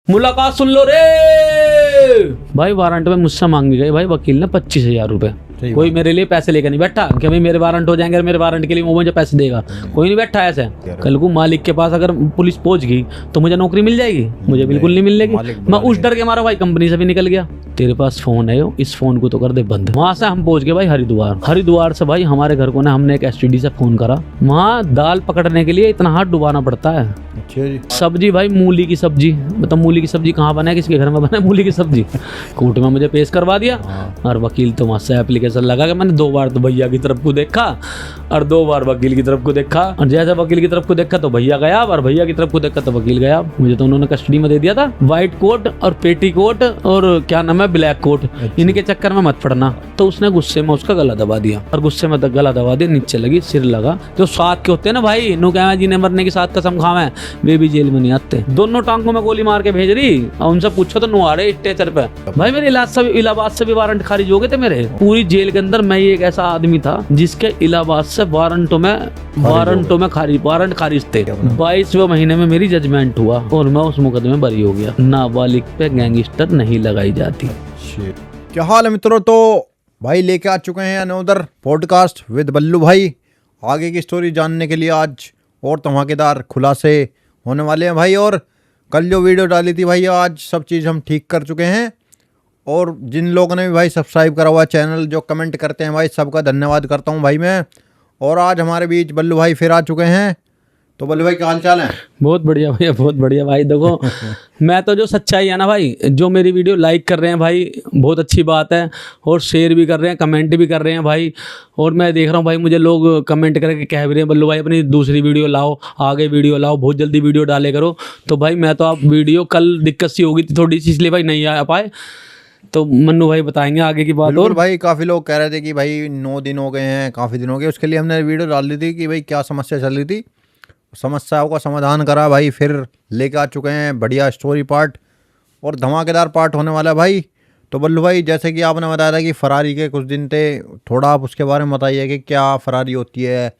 मुलाकात सुन लो रे भाई। वारंट में मुझसे मांगे गए भाई वकील ने 25,000 रुपए। कोई मेरे लिए पैसे लेकर नहीं बैठा कि भाई मेरे वारंट हो जाएंगे, मेरे वारंट के लिए वो मुझे पैसे देगा, कोई नहीं बैठा ऐसे। कल को मालिक के पास अगर पुलिस पहुंच गई तो मुझे नौकरी मिल जाएगी? मुझे बिल्कुल नहीं मिलेगी। मैं उस डर के मारा भाई कंपनी से भी निकल गया। तेरे पास फोन है, इस फोन को तो कर दे बंद। वहां से हम पहुंच गए भाई हरिद्वार से भाई हमारे घर को ना हमने एक STD से फोन करा। वहाँ दाल पकड़ने के लिए इतना हाथ डुबाना पड़ता है। सब्जी भाई मूली की सब्जी, मतलब मूली की सब्जी कहाँ बना है, किसके घर में बना है मूली की सब्जी? कोर्ट में मुझे पेश करवा दिया। और वकील तो वहाँ से एप्लीकेशन लगा के मैंने 2 बार तो भैया की तरफ को देखा और 2 बार वकील की तरफ को देखा। और जैसे वकील की तरफ को देखा तो भैया गया और भैया की तरफ को देखा तो वकील गया। मुझे तो उन्होंने कस्टडी में दे दिया था। व्हाइट कोट और पेटी कोट और क्या नाम है ब्लैक कोट, इनके चक्कर में मत पड़ना। तो उसने गुस्से में उसका गला दबा दिया और गुस्से में गला दबा दिया, नीचे लगी, सिर लगा। जो साथ के होते हैं ना भाई, नु क्या जी ने मरने की साथ कसम खावे, वे भी जेल में नहीं आते। दोनों टांगों में गोली मार के भेज रही और उनसे पूछो तो नुआरे स्टेचर पे। भाई मेरे इलाहाबाद से भी वारंट खारिज हो गए थे मेरे। पूरी जेल के अंदर मैं एक ऐसा आदमी था जिसके इलाहाबाद से वारंटों में खारिज थे। 22वें महीने में मेरी जजमेंट हुआ और मैं उस मुकदमे में बरी हो गया। नाबालिग पे गैंगस्टर नहीं लगाई जाती। क्या हाल है मित्रों? तो भाई लेके आ चुके हैं अनदर पॉडकास्ट विद बल्लू भाई। आगे की स्टोरी जानने के लिए आज और धमाकेदार खुलासे होने वाले हैं भाई। और कल जो वीडियो डाली थी भाई, आज सब चीज़ हम ठीक कर चुके हैं। और जिन लोगों ने भी भाई सब्सक्राइब करा हुआ चैनल, जो कमेंट करते हैं भाई, सबका धन्यवाद करता हूं भाई मैं। और आज हमारे बीच बल्लू भाई फिर आ चुके हैं। तो बल्लू भाई क्या हाल चाल है? बहुत बढ़िया भैया, बहुत बढ़िया भाई। देखो मैं तो जो सच्चाई है ना भाई, जो मेरी वीडियो लाइक कर रहे हैं भाई बहुत अच्छी बात है, और शेयर भी कर रहे हैं, कमेंट भी कर रहे हैं भाई। और मैं देख रहा हूँ भाई मुझे लोग कमेंट करके कह भी रहे हैं बल्लू भाई अपनी दूसरी वीडियो लाओ, आगे वीडियो लाओ, बहुत जल्दी वीडियो डाले करो। तो भाई मैं तो आप वीडियो कल दिक्कत सी हो गई थी थोड़ी सी, इसलिए भाई नहीं आ पाए। तो मन्नू भाई बताएंगे आगे की बात। और भाई काफ़ी लोग कह रहे थे कि भाई 9 दिन हो गए हैं, काफ़ी दिन हो गए, उसके लिए हमने वीडियो डाल दी थी कि भाई क्या समस्या चल रही थी। समस्याओं का समाधान करा भाई, फिर लेके आ चुके हैं बढ़िया स्टोरी पार्ट और धमाकेदार पार्ट होने वाला है भाई। तो बल्लू भाई जैसे कि आपने बताया था कि फरारी के कुछ दिन थे, थोड़ा आप उसके बारे में बताइए कि क्या फरारी होती है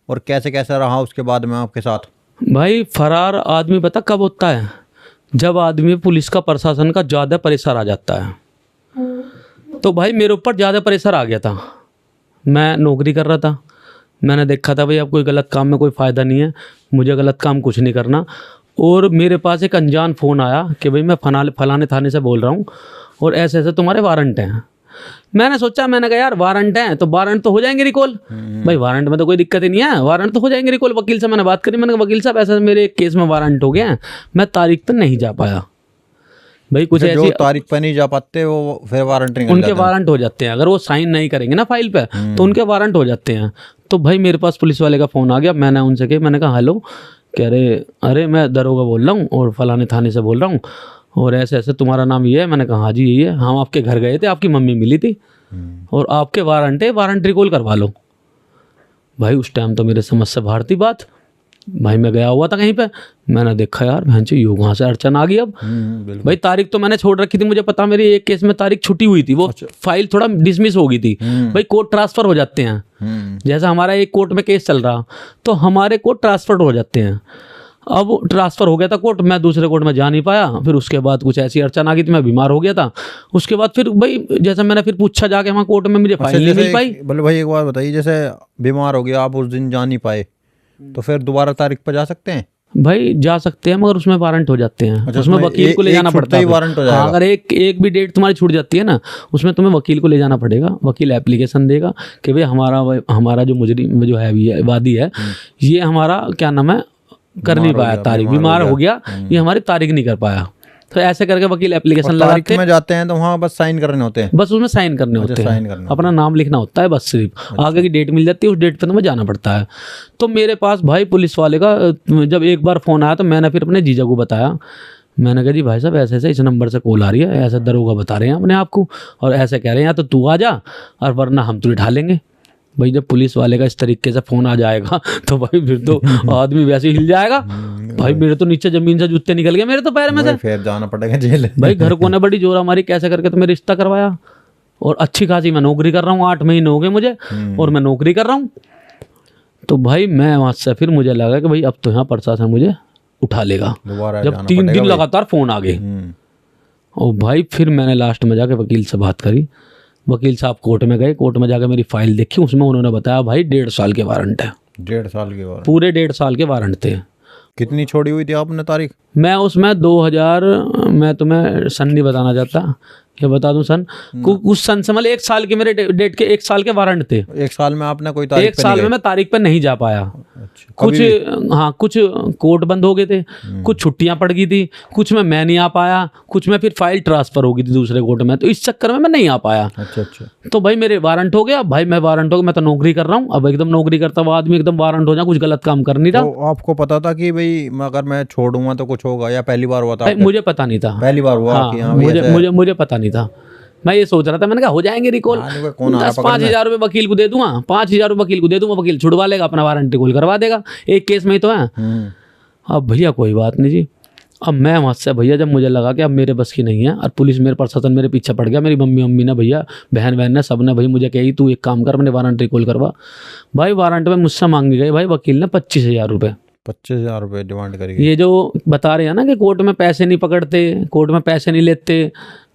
और कैसे कैसे रहा उसके बाद में आपके साथ। भाई फरार आदमी पता कब होता है? जब आदमी पुलिस का प्रशासन का ज़्यादा प्रेशर आ जाता है। तो भाई मेरे ऊपर ज़्यादा प्रेशर आ गया था। मैं नौकरी कर रहा था, मैंने देखा था भाई अब कोई गलत काम में कोई फ़ायदा नहीं है, मुझे गलत काम कुछ नहीं करना। और मेरे पास एक अनजान फ़ोन आया कि भाई मैं फलाने थाने से बोल रहा हूँ और ऐसे ऐसे तुम्हारे वारंट हैं। मैंने सोचा, मैंने कहा यार वारंट हैं तो वारंट तो हो जाएंगे रिकॉल। भाई वारंट में तो कोई दिक्कत ही नहीं है, वारंट तो हो जाएंगे रिकॉल। वकील से मैंने बात करी, मैंने कहा वकील साहब ऐसा मेरे एक केस में वारंट हो गए हैं, मैं तारीख पर नहीं जा पाया। भाई कुछ ऐसी तारीख पर नहीं जा पाते वो फिर वारंट नहीं, उनके वारंट हो जाते हैं। अगर वो साइन नहीं करेंगे ना फाइल पे तो उनके वारंट हो जाते हैं। तो भाई मेरे पास पुलिस वाले का फ़ोन आ गया। मैंने उनसे कहा, मैंने कहा हेलो, कह रहे अरे मैं दरोगा बोल रहा हूँ और फलाने थाने से बोल रहा हूँ और ऐसे ऐसे तुम्हारा नाम ये है। मैंने कहा हाँ जी यही है, हम आपके घर गए थे, आपकी मम्मी मिली थी और आपके वारंट है, वारंट रिकॉल करवा लो। भाई उस टाइम तो मेरे समझ से बाहर थी बात। भाई मैं गया हुआ था कहीं पे, मैंने देखा यार बहन से योग वहाँ से अड़चन आ गई। अब भाई तारीख तो मैंने छोड़ रखी थी, मुझे पता मेरी एक केस में तारीख छुट्टी हुई थी, वो फाइल थोड़ा डिसमिस हो गई थी। भाई कोर्ट ट्रांसफर हो जाते हैं, जैसा हमारा एक कोर्ट में केस चल रहा तो हमारे कोर्ट ट्रांसफर हो जाते हैं। अब ट्रांसफ़र हो गया था कोर्ट, मैं दूसरे कोर्ट में जा नहीं पाया। फिर उसके बाद कुछ ऐसी अड़चन आ गई थी, मैं बीमार हो गया था। उसके बाद फिर भाई जैसे मैंने फिर पूछा जाके वहाँ कोर्ट में, मुझे फाइल नहीं मिल पाई। बोले भाई एक बार बताइए, जैसे बीमार हो गया आप उस दिन जा नहीं पाए तो फिर दोबारा तारीख पर जा सकते हैं? भाई जा सकते हैं मगर उसमें वारंट हो जाते हैं। अच्छा, उसमें वकील को ले जाना पड़ता है। वारंट हो जाएगा। अगर एक भी डेट तुम्हारी छूट जाती है ना, उसमें तुम्हें वकील को ले जाना पड़ेगा। वकील एप्लीकेशन देगा कि भाई हमारा जो मुजरिम जो है वादी है, ये हमारा क्या नाम है कर नहीं पाया, तारीख बीमार हो गया, ये हमारी तारीख नहीं कर पाया। तो ऐसे करके वकील एप्लीकेशन लगाते में जाते हैं तो वहाँ बस साइन करने होते हैं, बस उसमें साइन करने होते हैं, अपना नाम लिखना होता है बस सिर्फ। आगे की डेट मिल जाती है, उस डेट पे तुम्हें जाना पड़ता है। तो मेरे पास भाई पुलिस वाले का जब एक बार फ़ोन आया तो मैंने फिर अपने जीजा को बताया। मैंने कहा जी भाई साहब ऐसे ऐसे इस नंबर से कॉल आ रही है, ऐसा दरोगा बता रहे हैं अपने आप को और ऐसे कह रहे हैं या तो तू आ जा और वरना हम तुझे ढालेंगे। लेंगे। भाई जब पुलिस वाले का इस तरीके से फ़ोन आ जाएगा तो भाई फिर तो आदमी वैसे ही हिल जाएगा। भाई मेरे तो नीचे ज़मीन से जूते निकल गए मेरे तो पैर में से, फिर जाना पड़ेगा जेल। भाई घर को ने बड़ी जोर हमारी कैसे करके तो मेरा रिश्ता करवाया और अच्छी खासी मैं नौकरी कर रहा हूँ, 8 महीने हो गए मुझे और मैं नौकरी कर रहा हूँ। तो भाई मैं वहाँ से फिर मुझे लगा कि भाई अब तो यहाँ प्रशासन मुझे उठा लेगा। दोबारा जब जाना 3 पड़ेगा दिन भाई। लगातार फ़ोन आ गए। और भाई फिर मैंने लास्ट में जाके वकील से बात करी। वकील साहब कोर्ट में गए, कोर्ट में जाकर मेरी फाइल देखी, उसमें उन्होंने बताया भाई 1.5 साल के वारंट है। 1.5 साल के बाद पूरे 1.5 साल के वारंट थे। कितनी छोड़ी हुई थी आपने तारीख? मैं उसमें 2000, मैं तुम्हें सन नहीं बताना चाहता, ये बता दूं सन, उस सन से मतलब 1 साल के मेरे डेट के 1 साल के वारंट थे। 1 साल में आपने कोई तारीख 1 साल में मैं तारीख पे नहीं जा पाया। अच्छा, कुछ हाँ, कुछ कोर्ट बंद हो गए थे, कुछ छुट्टियां पड़ गई थी, कुछ में मैं नहीं आ पाया, कुछ में फिर फाइल ट्रांसफर हो गई थी दूसरे कोर्ट में, तो इस चक्कर में मैं नहीं आ पाया। अच्छा। तो भाई मेरे वारंट हो गया। भाई मैं वारंट हो गया, मैं तो नौकरी कर रहा हूँ। अब एकदम नौकरी करता हुआ आदमी एकदम वारंट हो जाए, कुछ गलत काम कर नहीं रहा। तो आपको पता था कि भाई अगर मैं छोड़ूंगा तो कुछ होगा, या पहली बार हुआ था? भाई मुझे पता नहीं था, पहली बार हुआ कि हाँ मुझे पता नहीं था। मैं ये सोच रहा था, मैंने कहा हो जाएंगे रिकॉल, 10-5 हज़ार रुपये वकील को दे दूंगा, 5 हज़ार रुपये वकील को दे दूंगा, वकील छुड़वा लेगा, अपना वारंट रिकॉल करवा देगा, एक केस में ही तो है। अब भैया कोई बात नहीं जी। अब मैं वहाँ से भैया जब मुझे लगा कि अब मेरे बस की नहीं है, और पुलिस मेरे प्रशासन मेरे पीछे पड़ गया, मेरी मम्मी ने भैया, बहन ने, सब ने भाई मुझे कही तू एक काम कर, मैंने वारंट रिकॉल करवा। भाई वारंट में मुझसे मांगी गई भाई वकील ने 25,000 रुपये। 25,000 रुपये डिमांड करेगी। ये जो बता रहे हैं ना कि कोर्ट में पैसे नहीं पकड़ते, कोर्ट में पैसे नहीं लेते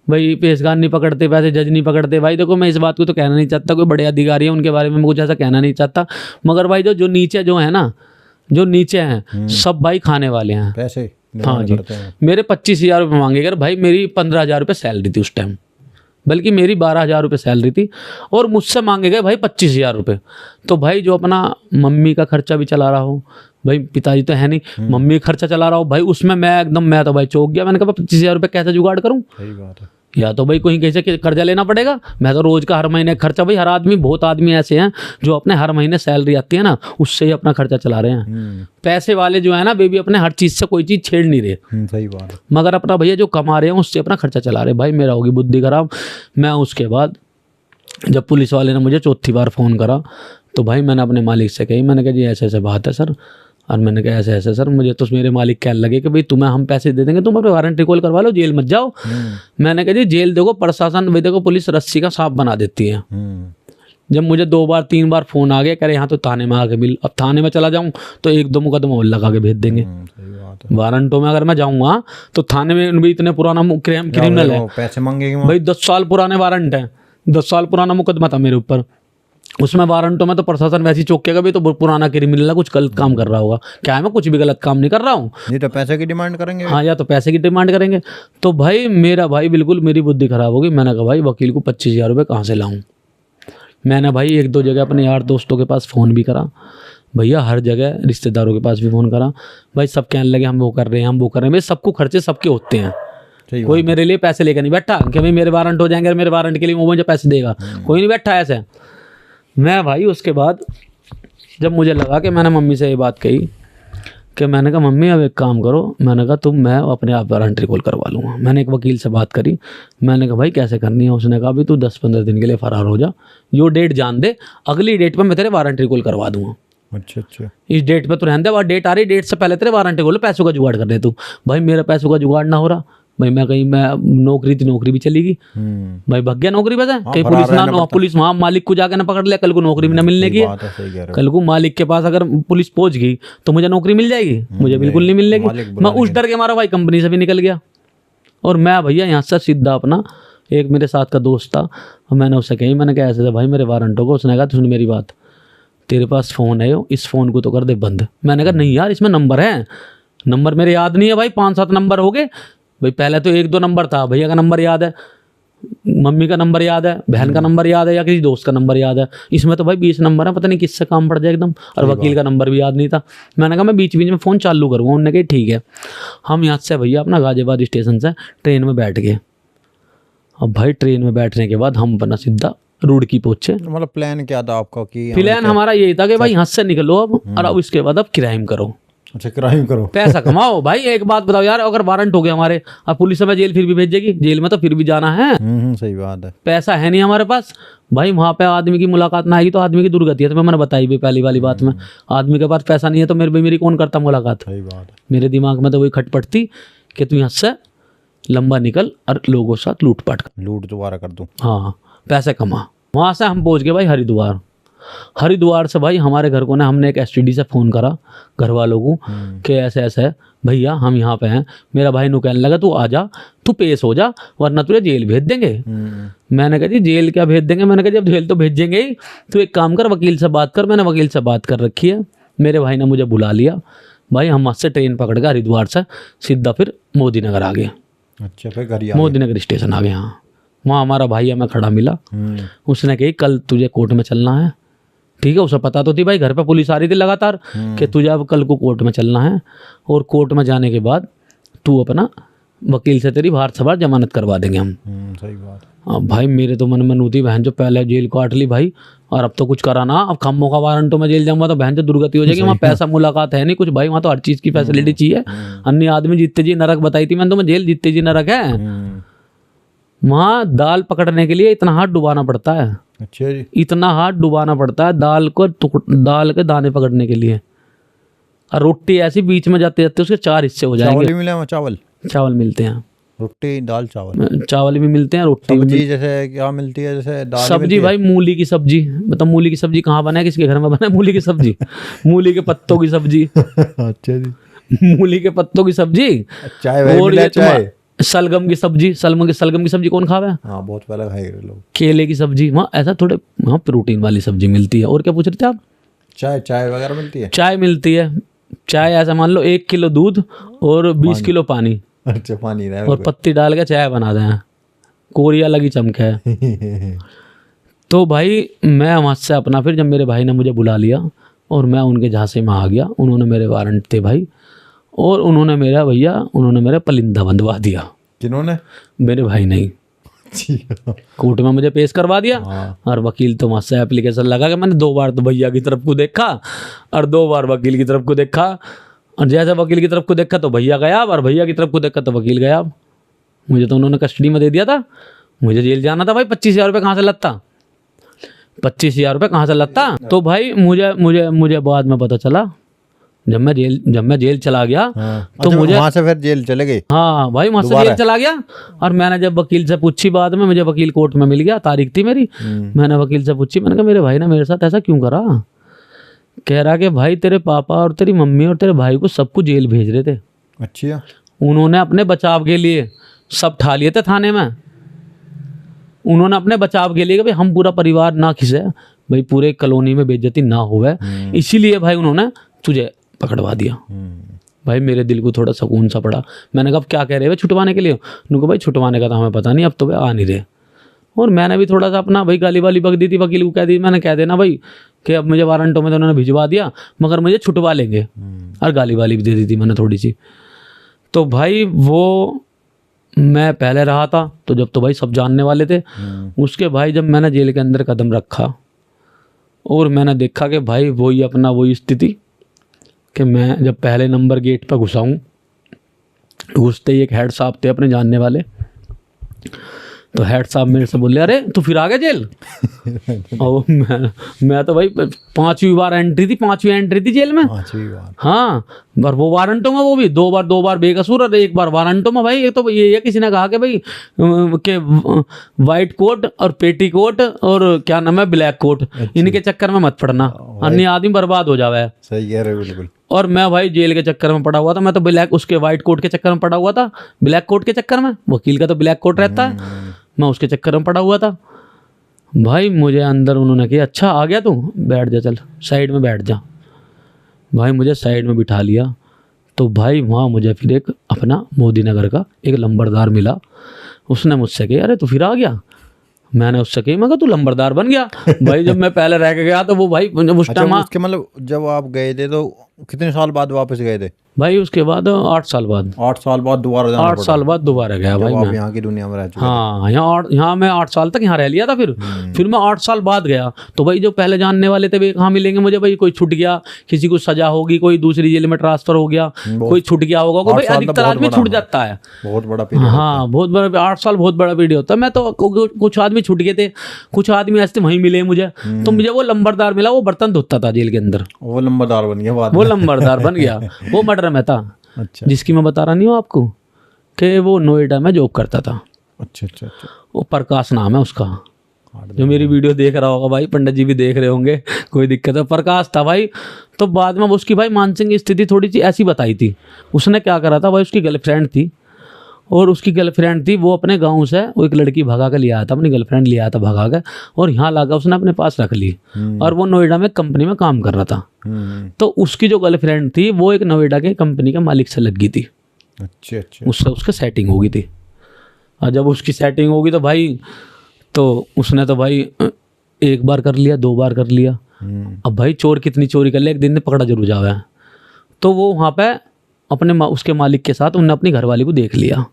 भाई, पेशगान नहीं पकड़ते पैसे, जज नहीं पकड़ते। भाई देखो मैं इस बात को तो कहना नहीं चाहता, कोई बड़े अधिकारी है उनके बारे में मैं कुछ ऐसा कहना नहीं चाहता, मगर भाई जो नीचे जो है ना, जो नीचे हैं सब भाई खाने वाले हैं पैसे। हाँ जी। मेरे 25,000 रुपये मांगे गए भाई, मेरी 15,000 रुपये सैलरी थी उस टाइम, बल्कि मेरी 12,000 रुपये सैलरी थी, और मुझसे मांगे गए भाई 25,000 रुपये। तो भाई जो अपना मम्मी का खर्चा भी चला रहा हो, भाई पिताजी तो है नहीं, मम्मी खर्चा चला रहा हो भाई, उसमें मैं तो भाई चौंक गया। मैंने कहा 25,000 रुपये कैसे जुगाड़ करूँ? सही बात है। या तो भाई कहीं कैसे कर्जा लेना पड़ेगा, मैं तो रोज का हर महीने खर्चा, भाई हर आदमी, बहुत आदमी ऐसे हैं जो अपने हर महीने सैलरी आती है ना उससे ही अपना खर्चा चला रहे हैं। पैसे वाले जो है ना बेबी अपने हर चीज़ से कोई चीज़ छेड़ नहीं रहे। सही बात है। मगर अपना भैया जो कमा रहे हैं उससे अपना खर्चा चला रहे। भाई मेरा होगी बुद्धि खराब। मैं उसके बाद जब पुलिस वाले ने मुझे चौथी बार फ़ोन करा तो भाई मैंने अपने मालिक से कही, मैंने कहा जी ऐसे ऐसे बात है सर, और मैंने कहा ऐसे ऐसे सर, मुझे तो मेरे मालिक कहने लगे कि भाई तुम्हें हम पैसे दे देंगे, तुम अपने वारंट रिकॉल करवा लो, जेल मत जाओ। मैंने कहा जी जेल देखो प्रशासन, भाई देखो पुलिस रस्सी का सांप बना देती है। जब मुझे 2 बार 3 बार फ़ोन आ गया, कह रहे यहाँ तो थाने में आके मिल, अब थाने में चला जाऊँ तो 1-2 मुकदमा और लगा के भेज देंगे। वारंटों में अगर मैं जाऊँगा तो थाने में भी इतने पुराना क्रिमिनल है, पैसे मांगेंगे भाई 10 साल पुराने वारंट है, 10 साल पुराना मुकदमा था मेरे ऊपर, उसमें वारंटों में तो प्रशासन वैसे ही चौकेगा भी, तो पुराना क्रिमिनल है, कुछ गलत काम कर रहा होगा। क्या है मैं कुछ भी गलत काम नहीं कर रहा हूँ। नहीं तो पैसे की डिमांड करेंगे। हाँ, या तो पैसे की डिमांड करेंगे। तो भाई मेरा भाई बिल्कुल मेरी बुद्धि खराब होगी। मैंने कहा भाई वकील को 25,000 रुपये कहाँ से लाऊं। मैंने भाई 1-2 जगह अपने यार दोस्तों के पास फ़ोन भी करा भैया, हर जगह रिश्तेदारों के पास भी फ़ोन करा भाई, सब कहने लगे हम वो कर रहे हैं, हम वो कर रहे हैं। भाई सबको खर्चे सबके होते हैं, कोई मेरे लिए पैसे लेकर नहीं बैठा कि भाई मेरे वारंट हो जाएंगे, मेरे वारंट के लिए वो मुझे पैसे देगा, कोई नहीं बैठा ऐसे। मैं भाई उसके बाद जब मुझे लगा कि मैंने मम्मी से ये बात कही कि मैंने कहा मम्मी अब एक काम करो, मैंने कहा मैं अपने आप वारंट रिकॉल करवा लूँगा। मैंने एक वकील से बात करी, मैंने कहा भाई कैसे करनी है। उसने कहा भाई तू 10-15 दिन के लिए फरार हो जा, यो डेट जान दे, अगली डेट पर मैं तेरे वारंट रिकॉल करवा दूँगा। अच्छा। इस डेट पे तो रहने दे, डेट आ रही, डेट से पहले तेरे वारंट रिकॉल, पैसों का जुगाड़ कर दे तू। भाई मेरा पैसों का जुगाड़ ना हो रहा भाई, मैं नौकरी थी, नौकरी भी चली गई भाई, भाग गया नौकरी पे। कहीं पुलिस वहाँ मालिक को जाके ना पकड़ लिया, कल को नौकरी भी ना मिलने की। कल को मालिक के पास अगर पुलिस पहुंच गई तो मुझे नौकरी मिल जाएगी, मुझे बिल्कुल नहीं मिलेगी। मैं उस डर के मारा भाई कंपनी से भी निकल गया। और मैं भैया यहाँ से सीधा अपना, एक मेरे साथ का दोस्त था, मैंने उससे कही, मैंने कहा ऐसे भाई मेरे वारंट होगा। उसने कहा सुन मेरी बात, तेरे पास फ़ोन है, इस फ़ोन को तो कर दे बंद। मैंने कहा नहीं यार इसमें नंबर है, नंबर मेरे याद नहीं है भाई, 5-7 नंबर हो गए भाई, पहले तो 1-2 नंबर था, भैया का नंबर याद है, मम्मी का नंबर याद है, बहन का नंबर याद है, या किसी दोस्त का नंबर याद है। इसमें तो भाई 20 नंबर है, पता नहीं किससे काम पड़ जाए एकदम। और वकील का नंबर भी याद नहीं था। मैंने कहा मैं बीच बीच में फ़ोन चालू करूँगा। उन्होंने कहा ठीक है। हम यहाँ से भैया अपना गाजियाबाद स्टेशन से ट्रेन में बैठ गए। अब भाई ट्रेन में बैठने के बाद हम अपना सीधा रुड़की पहुँचे। मतलब प्लान क्या था आपका? कि प्लान हमारा यही था कि भाई यहाँ से निकलो अब, और अब इसके बाद अब क्राइम करो। अच्छा, क्राइम करो, पैसा कमाओ। भाई एक बात बताओ यार, अगर वारंट हो गया हमारे, अब पुलिस हमें जेल फिर भी भेजेगी, जेल में तो फिर भी जाना है। सही बात है। पैसा है नहीं हमारे पास भाई, वहाँ पे आदमी की मुलाकात ना आएगी तो आदमी की दुर्गति है। तो मैंने बताई भी पहली वाली बात में, आदमी के पास पैसा नहीं है तो मेरी कौन करता मुलाकात। सही बात है। मेरे दिमाग में तो वही खटपट थी कि तू यहाँ से लंबा निकल और लोगों के साथ लूटपाट कर, लूट दोबारा कर दूँ। हाँ पैसे कमा। वहाँ से हम पहुँच गए भाई हरिद्वार। हरिद्वार से भाई हमारे घर को ना, हमने एक एसटीडी से फ़ोन करा घर वालों को कि ऐसे ऐसे है भैया, हम यहाँ पे हैं। मेरा भाई नु कहने लगा तू आ जा, तू पेश हो जा, वरना तुझे जेल भेज देंगे। मैंने कहा जी जेल क्या भेज देंगे? मैंने कहा जब जेल तो भेजेंगे ही, तू एक काम कर वकील से बात कर। मैंने वकील से बात कर रखी है। मेरे भाई ने मुझे बुला लिया। भाई हम वहाँ से ट्रेन पकड़ के हरिद्वार से सीधा फिर मोदी नगर आ गए। अच्छा, फिर घर मोदी नगर स्टेशन आ गए। हाँ, वहाँ हमारा भाई हमें खड़ा मिला। उसने कही कल तुझे कोर्ट में चलना है। ठीक है, उसे पता तो थी भाई घर पे पुलिस आ रही थी लगातार कि तुझे अब कल को कोर्ट में चलना है, और कोर्ट में जाने के बाद तू अपना वकील से तेरी बाहर से बाहर जमानत करवा देंगे हम। सही बात। अब भाई मेरे तो मन में नूती बहन जो पहले जेल काट ली भाई, और अब तो कुछ कराना, अब खम्मों का वारंटो में जेल जाऊंगा तो बहन जो दुर्गति हो जाएगी। वहाँ पैसा मुलाकात है नहीं कुछ भाई, वहाँ तो हर चीज़ की फैसिलिटी चाहिए। अन्य आदमी जीतते जी नरक बताई थी मैंने, तो मैं जेल जीतते जी नरक है। वहाँ दाल पकड़ने के लिए इतना हाथ डुबाना पड़ता है। अच्छा जी, इतना हाथ डुबाना पड़ता है दाल को, दाल के दाने पकड़ने के लिए। और रोटी ऐसी बीच में जाते जाते उसके 4 हिस्से हो चावल जाएंगे। भी मिले? चावल मिलते हैं, रोटी दाल चावल। चावल भी मिलते हैं, रोटी भी सब्जी जैसे क्या मिलती है? जैसे दाल सब्जी भाई मूली की सब्जी। मतलब मूली की सब्जी कहाँ बना है, किसके घर में बना है मूली की सब्जी? मूली के पत्तों की सब्जी। अच्छा जी, मूली के पत्तों की सब्जी। चाय और ये चाय, सलगम की सब्जी। सलगम की सब्जी कौन खावे? हाँ बहुत पहले खाए गए लोग। केले की सब्जी। वहाँ ऐसा थोड़े, वहाँ प्रोटीन वाली सब्जी मिलती है। और क्या पूछ रहे थे आप? चाय वगैरह मिलती है? चाय मिलती है। चाय ऐसा मान लो 1 किलो दूध और 20 किलो पानी। अच्छा, पानी रहा और पत्ती डाल के चाय बना दें, कोरिया लगी चमक है। तो भाई मैं वहाँ से अपना, फिर जब मेरे भाई ने मुझे बुला लिया और मैं उनके झांसे में आ गया, उन्होंने मेरे वारंट थे भाई, और उन्होंने मेरा पलिंदा बंधवा दिया। किन्होंने? मेरे भाई नहीं, कोर्ट में मुझे पेश करवा दिया। और वकील तो वहाँ से एप्लीकेशन लगा के मैंने 2 बार तो भैया की तरफ को देखा और 2 बार वकील की तरफ को देखा। और जैसे वकील की तरफ को देखा तो भैया गायब, और भैया की तरफ को देखा तो वकील गायब। मुझे तो उन्होंने कस्टडी में दे दिया था। मुझे जेल जाना था भाई। 25,000 रुपये कहाँ से लगता? 25,000 रुपये कहाँ से लगता? तो भाई मुझे बाद में पता चला, जब मैं जेल चला गया तो मुझे वहाँ से फिर जेल चले गए। हाँ भाई, वहाँ से जेल चला गया। और मैंने जब वकील से पूछी बाद में, मुझे वकील कोर्ट में मिल गया, तारीख थी मेरी। मैंने वकील से पूछी, मैंने कहा मेरे भाई ने मेरे साथ ऐसा क्यों करा? कह रहा कि भाई तेरे पापा और तेरी मम्मी और तेरे भाई को सबको जेल भेज रहे थे। अच्छा, उन्होंने अपने बचाव के लिए सब ठा लिए थे थाने में। उन्होंने अपने बचाव के लिए कि भाई हम पूरा परिवार ना खिसे, भाई पूरे कॉलोनी में बेइज्जती ना हुए, इसीलिए भाई उन्होंने तुझे पकड़वा दिया। भाई मेरे दिल को थोड़ा सुकून सा पड़ा। मैंने कहा क्या कह रहे हैं छुटवाने के लिए? उनको भाई छुटवाने का तो हमें पता नहीं, अब तो भाई आ नहीं रहे। और मैंने भी थोड़ा सा अपना भाई गाली वाली बक दी थी वकील को, कह दी मैंने, कह देना भाई कि अब मुझे वारंटों में तो उन्होंने भिजवा दिया मगर मुझे छुटवा लेंगे, और गाली वाली भी दे दी थी मैंने थोड़ी सी। तो भाई वो मैं पहले रहा था तो जब तो भाई सब जानने वाले थे। उसके भाई जब मैंने जेल के अंदर कदम रखा और मैंने देखा कि भाई वही स्थिति कि मैं जब पहले नंबर गेट पर घुसाऊँ, घुसते ही एक हेड साहब थे अपने जानने वाले। तो हेड साहब मेरे से बोले अरे तू फिर आ गया जेल? और मैं तो भाई 5वीं बार एंट्री थी जेल में। 5वीं बार? हाँ, और वो वारंटों में, वो भी 2 बार बेकसूर और 1 बार वारंटों में। भाई एक तो ये है, किसी ने कहा कि भाई के वाइट कोट और पेटी कोट और क्या नाम है ब्लैक कोट, इनके चक्कर में मत पड़ना, अन्य आदमी बर्बाद हो जावे। सही कह रहे हो बिल्कुल। और मैं भाई जेल के चक्कर में पड़ा हुआ था। मैं तो उसके वाइट कोट के चक्कर में पड़ा हुआ था, ब्लैक कोट के चक्कर में। वकील का तो ब्लैक कोट रहता है, मैं उसके चक्कर में पड़ा हुआ था। भाई मुझे अंदर उन्होंने कहा अच्छा आ गया तू, बैठ जा, चल साइड में बैठ जा। भाई मुझे साइड में बिठा लिया। तो भाई वहाँ मुझे फिर एक अपना मोदी नगर का एक लंबरदार मिला। उसने मुझसे कहा अरे तू फिर आ गया? मैंने उससे कही मैं कहा तू लंबरदार बन गया। भाई जब मैं पहले रह के गया तो वो भाई उस टाइम उसके मतलब जब आप गए थे तो कितने साल बाद वापस गए थे? भाई उसके बाद 8 साल बाद। 8 साल बाद दोबारा जाना 8 साल बाद दोबारा गया भाई मैं। यहाँ की दुनिया में रह चुके। हाँ, यहाँ मैं 8 साल तक यहाँ रह लिया था। फिर मैं 8 साल बाद गया तो भाई जो पहले जानने वाले थे वे कहाँ मिलेंगे मुझे? भाई कोई छूट गया, किसी को सजा होगी, कोई दूसरी जेल में ट्रांसफर हो गया, कोई छूट गया होगा। भाई अधिकतर आदमी छूट जाता है। बहुत बड़ा पीरियड। हाँ बहुत बड़ा, 8 साल बहुत बड़ा पीरियड होता है। मैं तो कुछ आदमी छूट गए थे, कुछ आदमी ऐसे वहीं मिले मुझे। तो मुझे वो लंबरदार मिला, वो बर्तन धोता था जेल के अंदर। वो लंबरदार बन गया बाद में। वो लंबरदार बन गया। वो मर्डर में था। अच्छा। जिसकी मैं बता रहा नहीं हूँ आपको कि वो नोएडा में जॉब करता था। अच्छा। वो प्रकाश नाम है उसका। जो मेरी वीडियो देख रहा होगा भाई, पंडित जी भी देख रहे होंगे, कोई दिक्कत है। प्रकाश था भाई। तो बाद में उसकी भाई मानसिक स्थिति थोड़ी सी ऐसी बताई थी। उसने क्या करा था भाई, उसकी गर्लफ्रेंड थी, और उसकी गर्लफ्रेंड थी, वो अपने गांव से वो एक लड़की भगा कर लिया था, अपनी गर्लफ्रेंड लिया था भगा कर, और यहाँ लाकर उसने अपने पास रख ली। और वो नोएडा में कंपनी में काम कर रहा था। तो उसकी जो गर्लफ्रेंड थी वो एक नोएडा के कंपनी के मालिक से लग गई थी। अच्छा। उससे उसके सेटिंग हो गई थी। और जब उसकी सेटिंग होगी तो भाई, तो उसने तो भाई एक बार कर लिया, 2 बार कर लिया। अब भाई चोर कितनी चोरी कर ले, एक दिन में पकड़ा जरूर जावे। तो वो वहाँ पे अपने उसके मालिक के साथ उन्होंने अपनी घरवाली को देख लिया।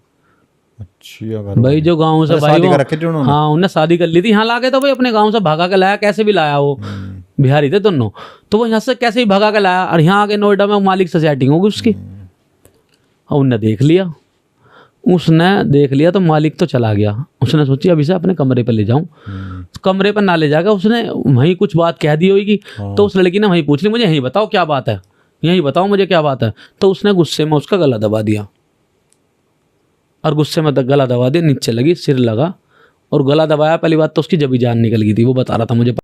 अच्छा भाई जो गांव से भाई शादी वो, कर रखी थी उन्होंने? हाँ उन्होंने शादी कर ली थी। यहाँ लाके तो भाई अपने गांव से भगा के लाया, कैसे भी लाया, वो बिहारी थे दोनों। तो वो यहाँ से कैसे भी भगा के लाया, और यहाँ आके नोएडा में मालिक से सेटिंग होगी उसकी। और उनने देख लिया, तो मालिक तो चला गया। उसने सोची अब इसे अपने कमरे पर ले जाऊं। तो कमरे पर ना ले जाकर उसने वहीं कुछ बात कह दी होगी। तो उस लड़की ने वहीं पूछ ली, मुझे यहीं बताओ क्या बात है, यहीं बताओ मुझे क्या बात है। तो उसने गुस्से में उसका गला दबा दिया, और गुस्से में गला दबा दिया, नीचे लगी, सिर लगा और गला दबाया। पहली बात तो उसकी जबी जान निकल गई थी। वो बता रहा था मुझे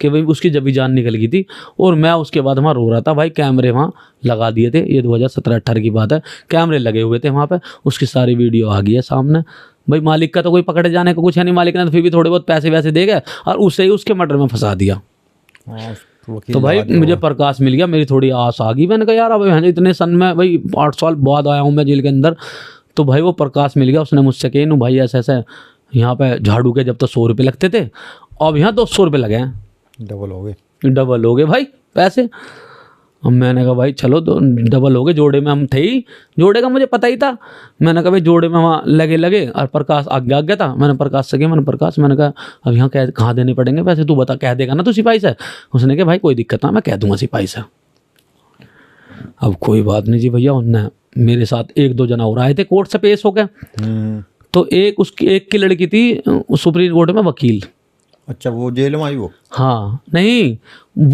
कि भाई उसकी जबी जान निकल गई थी। और मैं उसके बाद वहाँ रो रहा था भाई। कैमरे वहाँ लगा दिए थे, ये 2017-18 की बात है, कैमरे लगे हुए थे वहाँ पे। उसकी सारी वीडियो आ गई है सामने। भाई मालिक का तो कोई पकड़े जाने का कुछ है नहीं, मालिक ने तो फिर भी थोड़े बहुत पैसे वैसे दे गए और उसे ही उसके मर्डर में फंसा दिया। तो भाई मुझे प्रकाश मिल गया, मेरी थोड़ी आस आ गई। मैंने कहा यार अब इतने सन में भाई 8 साल बाद आया हूँ मैं जेल के अंदर। तो भाई वो प्रकाश मिल गया, उसने मुझसे कही नू भाई ऐसे ऐसे यहाँ पे झाड़ू के जब तो 100 रुपये लगते थे, अब यहाँ 200 रुपये लगे हैं, डबल हो गए भाई पैसे। अब मैंने कहा भाई चलो डबल हो गए, जोड़े में हम थे ही, जोड़े का मुझे पता ही था। मैंने कहा भाई जोड़े में वहाँ लगे और प्रकाश आगे गया था। मैंने प्रकाश से कहा, मैंने कहा अब यहाँ कहाँ देने पड़ेंगे पैसे, तू बता, कह देगा ना तू सिपाही से। उसने कहा भाई कोई दिक्कत ना, मैं कह दूंगा सिपाही से। अब कोई बात नहीं जी भैया, उनने मेरे साथ 1-2 जना और आए थे कोर्ट से पेश हो गए। तो एक की लड़की थी सुप्रीम कोर्ट में वकील। अच्छा, वो जेल में आई वो? हाँ नहीं,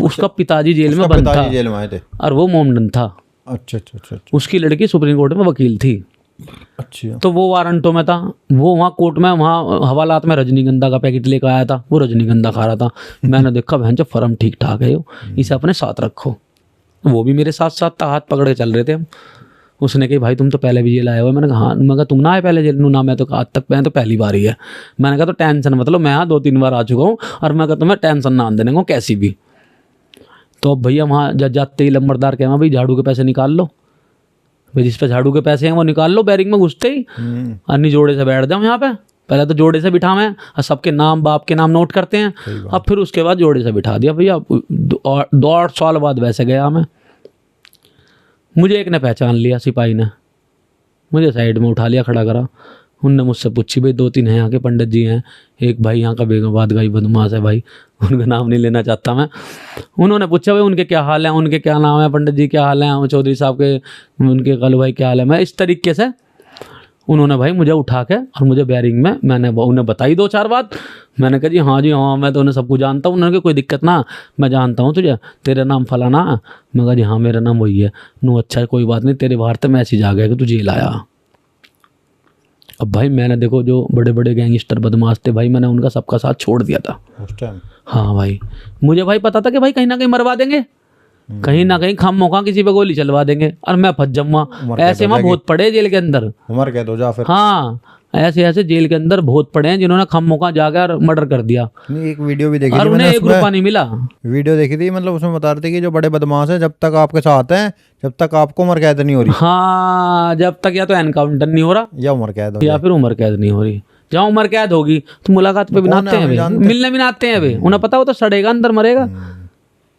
उसका पिताजी जेल में बंद था, जेल में आए थे, और वो मोमडन था। अच्छा। उसकी लड़की सुप्रीम कोर्ट में वकील थी। अच्छा। तो वो वारंटों में था, वो वहाँ कोर्ट में वहाँ हवालात में रजनीगंधा का पैकेट लेकर आया था। वो रजनीगंधा खा रहा था। मैंने देखा बहन जो फर्म ठीक ठाक है, इसे अपने साथ रखो। वो भी मेरे साथ साथ था, हाथ पकड़ के चल रहे थे हम। उसने कही भाई तुम तो पहले भी जेल आए हो। मैंने कहा हाँ। मैं कहा तुम ना आए पहले जेल? ना, मैं तो आज तक मैं तो पहली बार ही है। मैंने कहा तो टेंशन मतलब मैं 2-3 बार आ चुका हूँ, और मैं कहा तुम्हें टेंशन ना आने देने को कैसी भी। तो अब भैया वहाँ जाते ही लंबरदार कह भाई झाड़ू के पैसे निकाल लो, भाई जिस पे झाड़ू के पैसे हैं वो निकाल लो। बैरिंग में घुसते ही अन्नी जोड़े से बैठ जाओ यहाँ पे। पहले तो जोड़े से बिठावे और सबके नाम बाप के नाम नोट करते हैं, अब फिर उसके बाद जोड़े से बिठा दिया भैया। 2 साल बाद वैसे गया मैं। मुझे एक ने पहचान लिया, सिपाही ने मुझे साइड में उठा लिया, खड़ा करा। उनने मुझसे पूछी भाई 2-3 हैं यहाँ के पंडित जी हैं, एक भाई यहाँ का बेगमबाद गाई बदमाश है भाई, उनका नाम नहीं लेना चाहता मैं। उन्होंने पूछा भाई उनके क्या हाल है, उनके क्या नाम है, पंडित जी क्या हाल है, चौधरी साहब के उनके कल भाई क्या हाल है। मैं इस तरीके से उन्होंने भाई मुझे उठा के और मुझे बैरिंग में मैंने उन्हें बताई 2-4 बात। मैंने कहा जी हाँ मैं तो उन्हें सब कुछ जानता हूँ। उन्होंने कहा कोई दिक्कत ना, मैं जानता हूँ तुझे, तेरा नाम फलाना। मैं कहा जी हाँ मेरा नाम वही है। नो अच्छा कोई बात नहीं, तेरे बाहर तो मैसेज आ गया कि तू जेल आया। अब भाई मैंने देखो जो बड़े बड़े गैंगस्टर बदमाश थे भाई, मैंने उनका सबका साथ छोड़ दिया था उस टाइम। हाँ भाई, मुझे भाई पता था कि भाई कहीं ना कहीं मरवा देंगे, कहीं ना कहीं खम मौका किसी पे गोली चलवा देंगे और मैं फंस जाऊंगा। ऐसे वहाँ बहुत पड़े जेल के अंदर, उम्र कैद हो जा फिर। हाँ ऐसे जेल के अंदर बहुत पड़े हैं जिन्होंने खम मौका जाकर मर्डर कर दिया। एक वीडियो भी देखी और थी उन्हें मैंने, 1 रुपया नहीं मिला। वीडियो देखी थी, मतलब उसमें बता रहे थे कि जो बड़े बदमाश हैं जब तक आपके साथ हैं जब तक आपको उम्र कैद नहीं हो रही। हाँ जब तक या तो एनकाउंटर नहीं हो रहा या उम्र कैद हो या फिर उम्र कैद नहीं हो रही। जहाँ उम्र कैद होगी तो मुलाकात पे भी नाते हैं, मिलने भी नाते हैं अभी। उन्हें पता हो तो सड़ेगा अंदर मरेगा।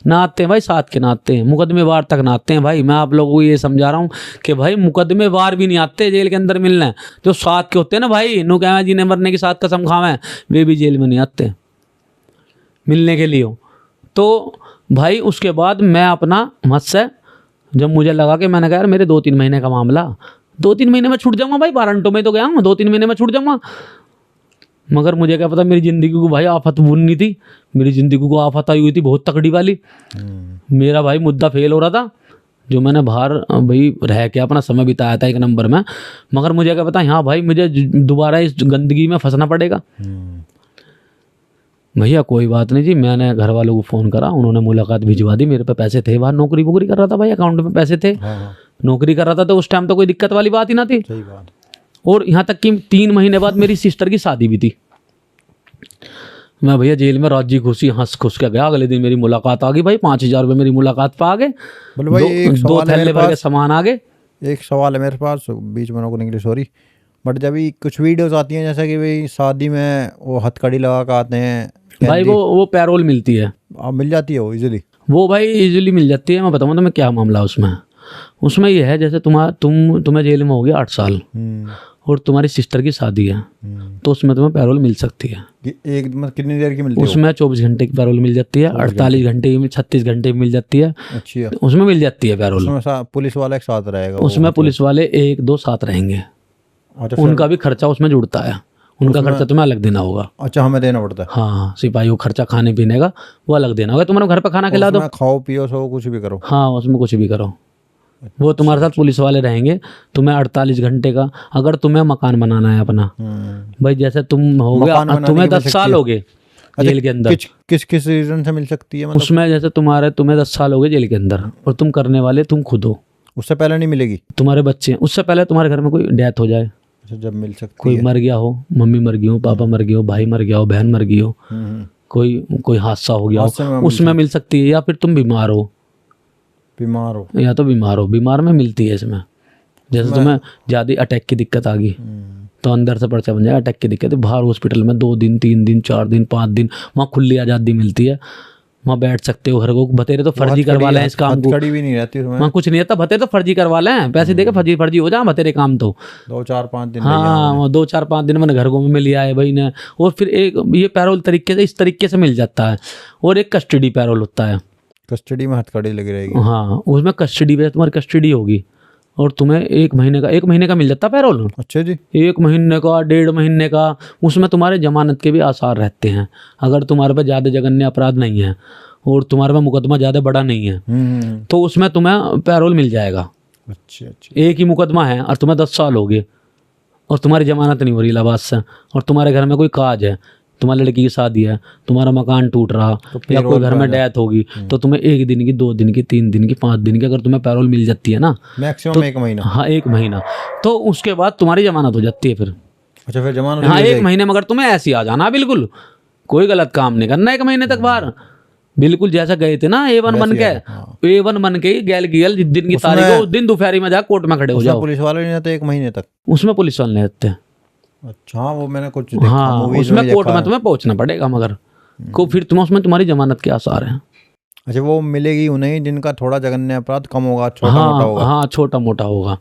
नाते हैं भाई, साथ के नाते हैं, मुकदमेवार तक नाते हैं भाई। मैं आप लोगों को ये समझा रहा हूँ कि भाई मुकदमेवार भी नहीं आते जेल के अंदर मिलने। जो साथ के होते हैं ना भाई, नु कह जी ने मरने के साथ कसम खावे, वे भी जेल में नहीं आते मिलने के लिए। तो भाई उसके बाद मैं अपना मत से जब मुझे लगा कि मैंने कहा यार मेरे 2-3 महीने का मामला, 2-3 महीने में छूट जाऊँगा भाई। वारंटों में तो गया हूँ, 2-3 महीने में छूट जाऊँगा। मगर मुझे क्या पता मेरी ज़िंदगी को भाई आफत बुननी थी, मेरी ज़िंदगी को आफत आई हुई थी बहुत तकड़ी वाली। मेरा भाई मुद्दा फेल हो रहा था, जो मैंने बाहर भाई रह के अपना समय बिताया था 1 नंबर में। मगर मुझे क्या पता हाँ भाई मुझे दोबारा इस गंदगी में फंसना पड़ेगा। भैया कोई बात नहीं जी, मैंने घर वालों को फ़ोन करा, उन्होंने मुलाकात भिजवा दी, मेरे पे पैसे थे, बाहर नौकरी वोकरी कर रहा था भाई, अकाउंट में पैसे थे, हाँ, नौकरी कर रहा था, तो उस टाइम तो कोई दिक्कत वाली बात ही ना थी। सही बात। और यहाँ तक कि 3 महीने बाद मेरी सिस्टर की शादी भी थी। मैं भैया जेल में राजी खुशी हंस खुश के गया, अगले दिन मेरी मुलाकात आ गई भाई, 5,000 रुपये मेरी मुलाकात पे आ गए, बोलो भाई एक 2 सवाल है थैले मेरे भर के पास, सामान आ गए। एक सवाल है मेरे पास, बीच में रोकने के लिए सॉरी, बट जब भी कुछ वीडियोस आती हैं जैसे कि भाई शादी में वो हथकड़ी लगा के आते हैं भाई वो पैरोल मिलती है, अब मिल जाती है वो इजीली? वो भाई इजीली मिल जाती है। मैं बताऊँ तुम्हें क्या मामला उसमें ये है, जैसे तुम्हें जेल में हो गया 8 साल और तुम्हारी सिस्टर की शादी है, तो उसमें तुम्हें पैरोल मिल सकती है। एक मतलब कितनी देर की मिलती है? उसमें 24 घंटे की पैरोल मिल जाती है, 48 घंटे की, 36 घंटे की मिल जाती है, अच्छी है, उसमें मिल जाती है पैरोल। उसमें पुलिस वाला एक साथ रहेगा? उसमें पुलिस वाले 1-2 साथ रहेंगे, अच्छा, उनका भी खर्चा उसमें जुड़ता है, उनका खर्चा तुम्हें अलग देना होगा। अच्छा, हमें देना पड़ता है? हाँ, सिपाही को खर्चा खाने पीने का वो अलग देना होगा। तुम्हारे घर पे खाना खिला दो, खाओ पियो सो कुछ भी करो? हाँ, उसमें कुछ भी करो, वो तुम्हारे साथ पुलिस वाले रहेंगे। तुम्हें 48 घंटे का, अगर तुम्हें मकान बनाना है अपना, भाई जैसे तुम हो गया, तुम्हें 10 साल हो गए जेल के अंदर, किस रीजन से मिल सकती है? मतलब उसमें जैसे तुम्हें 10 साल हो गए जेल के अंदर और तुम करने वाले तुम खुद हो, उससे पहले नहीं मिलेगी? तुम्हारे बच्चे हैं, उससे पहले तुम्हारे घर में कोई डेथ हो जाए, अच्छा, जब मिल सकती कोई मर गया हो, मम्मी मर गई हो, पापा मर गए हो, भाई मर गया हो, बहन मर गई हो, कोई हादसा हो गया हो, उसमें मिल सकती है। या फिर तुम बीमार हो, या तो बीमार में मिलती है इसमें। जैसे तुम्हें ज़्यादा अटैक की दिक्कत आ गई तो अंदर से पर्चा बन जाएगा, अटैक की दिक्कत है, बाहर हॉस्पिटल में 2 दिन 3 दिन 4 दिन 5 दिन वहाँ खुली आज़ादी मिलती है, वहाँ बैठ सकते हो। घर को बतेरे तो फर्जी करवा लें इस काम को, कड़ी भी नहीं रहती उसमें, वहाँ कुछ नहीं रहता, भतेरे तो फर्जी करवा लें, पैसे देके फर्जी हो जाए भतेरे काम तो 2-4-5 दिन। हाँ, 2-4-5 दिन मैंने घर को में लिया है भाई ने। और फिर एक ये पैरोल तरीके से इस तरीके से मिल जाता है। और एक कस्टडी पैरोल होता है, कस्टडी में हथकड़ी लगी रहेगी? हाँ, उसमें कस्टडी पे तुम्हारी कस्टडी होगी और तुम्हें 1 महीने का मिल जाता है पैरोल। अच्छा जी, 1 महीने का, 1.5 महीने का, उसमें तुम्हारे जमानत के भी आसार रहते हैं। अगर तुम्हारे पे ज़्यादा जघन्य अपराध नहीं है और तुम्हारे पे मुकदमा ज़्यादा बड़ा नहीं है तो उसमें तुम्हें पैरोल मिल जाएगा। अच्छा, एक ही मुकदमा है और तुम्हें 10 साल हो गए और तुम्हारी जमानत नहीं हो रही इलाहाबाद से, और तुम्हारे घर में कोई काज है, तुम्हारी लड़की की शादी है, तुम्हारा मकान टूट रहा या कोई घर में डेथ होगी, तो तुम्हें 1 दिन की, 2 दिन की, 3 दिन की, 5 दिन की अगर तुम्हें पैरोल मिल जाती है ना, मैक्सिमम 1 महीना। हाँ, 1 महीना, तो उसके बाद तुम्हारी जमानत हो जाती है फिर। अच्छा, फिर जमानत? हाँ, 1 महीने में अगर तुम्हें ऐसे ही आ जाना, बिल्कुल कोई गलत काम नहीं करना 1 महीने तक बाहर, बिल्कुल जैसा गए थे ना A1 बन के गैल जिस दिन की तारीख हो उस दिन दोपहर में जाकर कोर्ट में खड़े हो जाओ। पुलिस वाले नहीं रहते 1 महीने तक? उसमें पुलिस वाले नहीं रहते। अच्छा, हाँ, वो मैंने कुछ देखा, हाँ, उसमें कोर्ट में तुम्हें पहुंचना पड़ेगा, मगर को फिर उसमें तुम्हारी जमानत के आसार हैं। अच्छा, वो मिलेगी उन्हें जिनका थोड़ा जघन्य अपराध कम होगा, छोटा मोटा होगा? हाँ, छोटा मोटा होगा।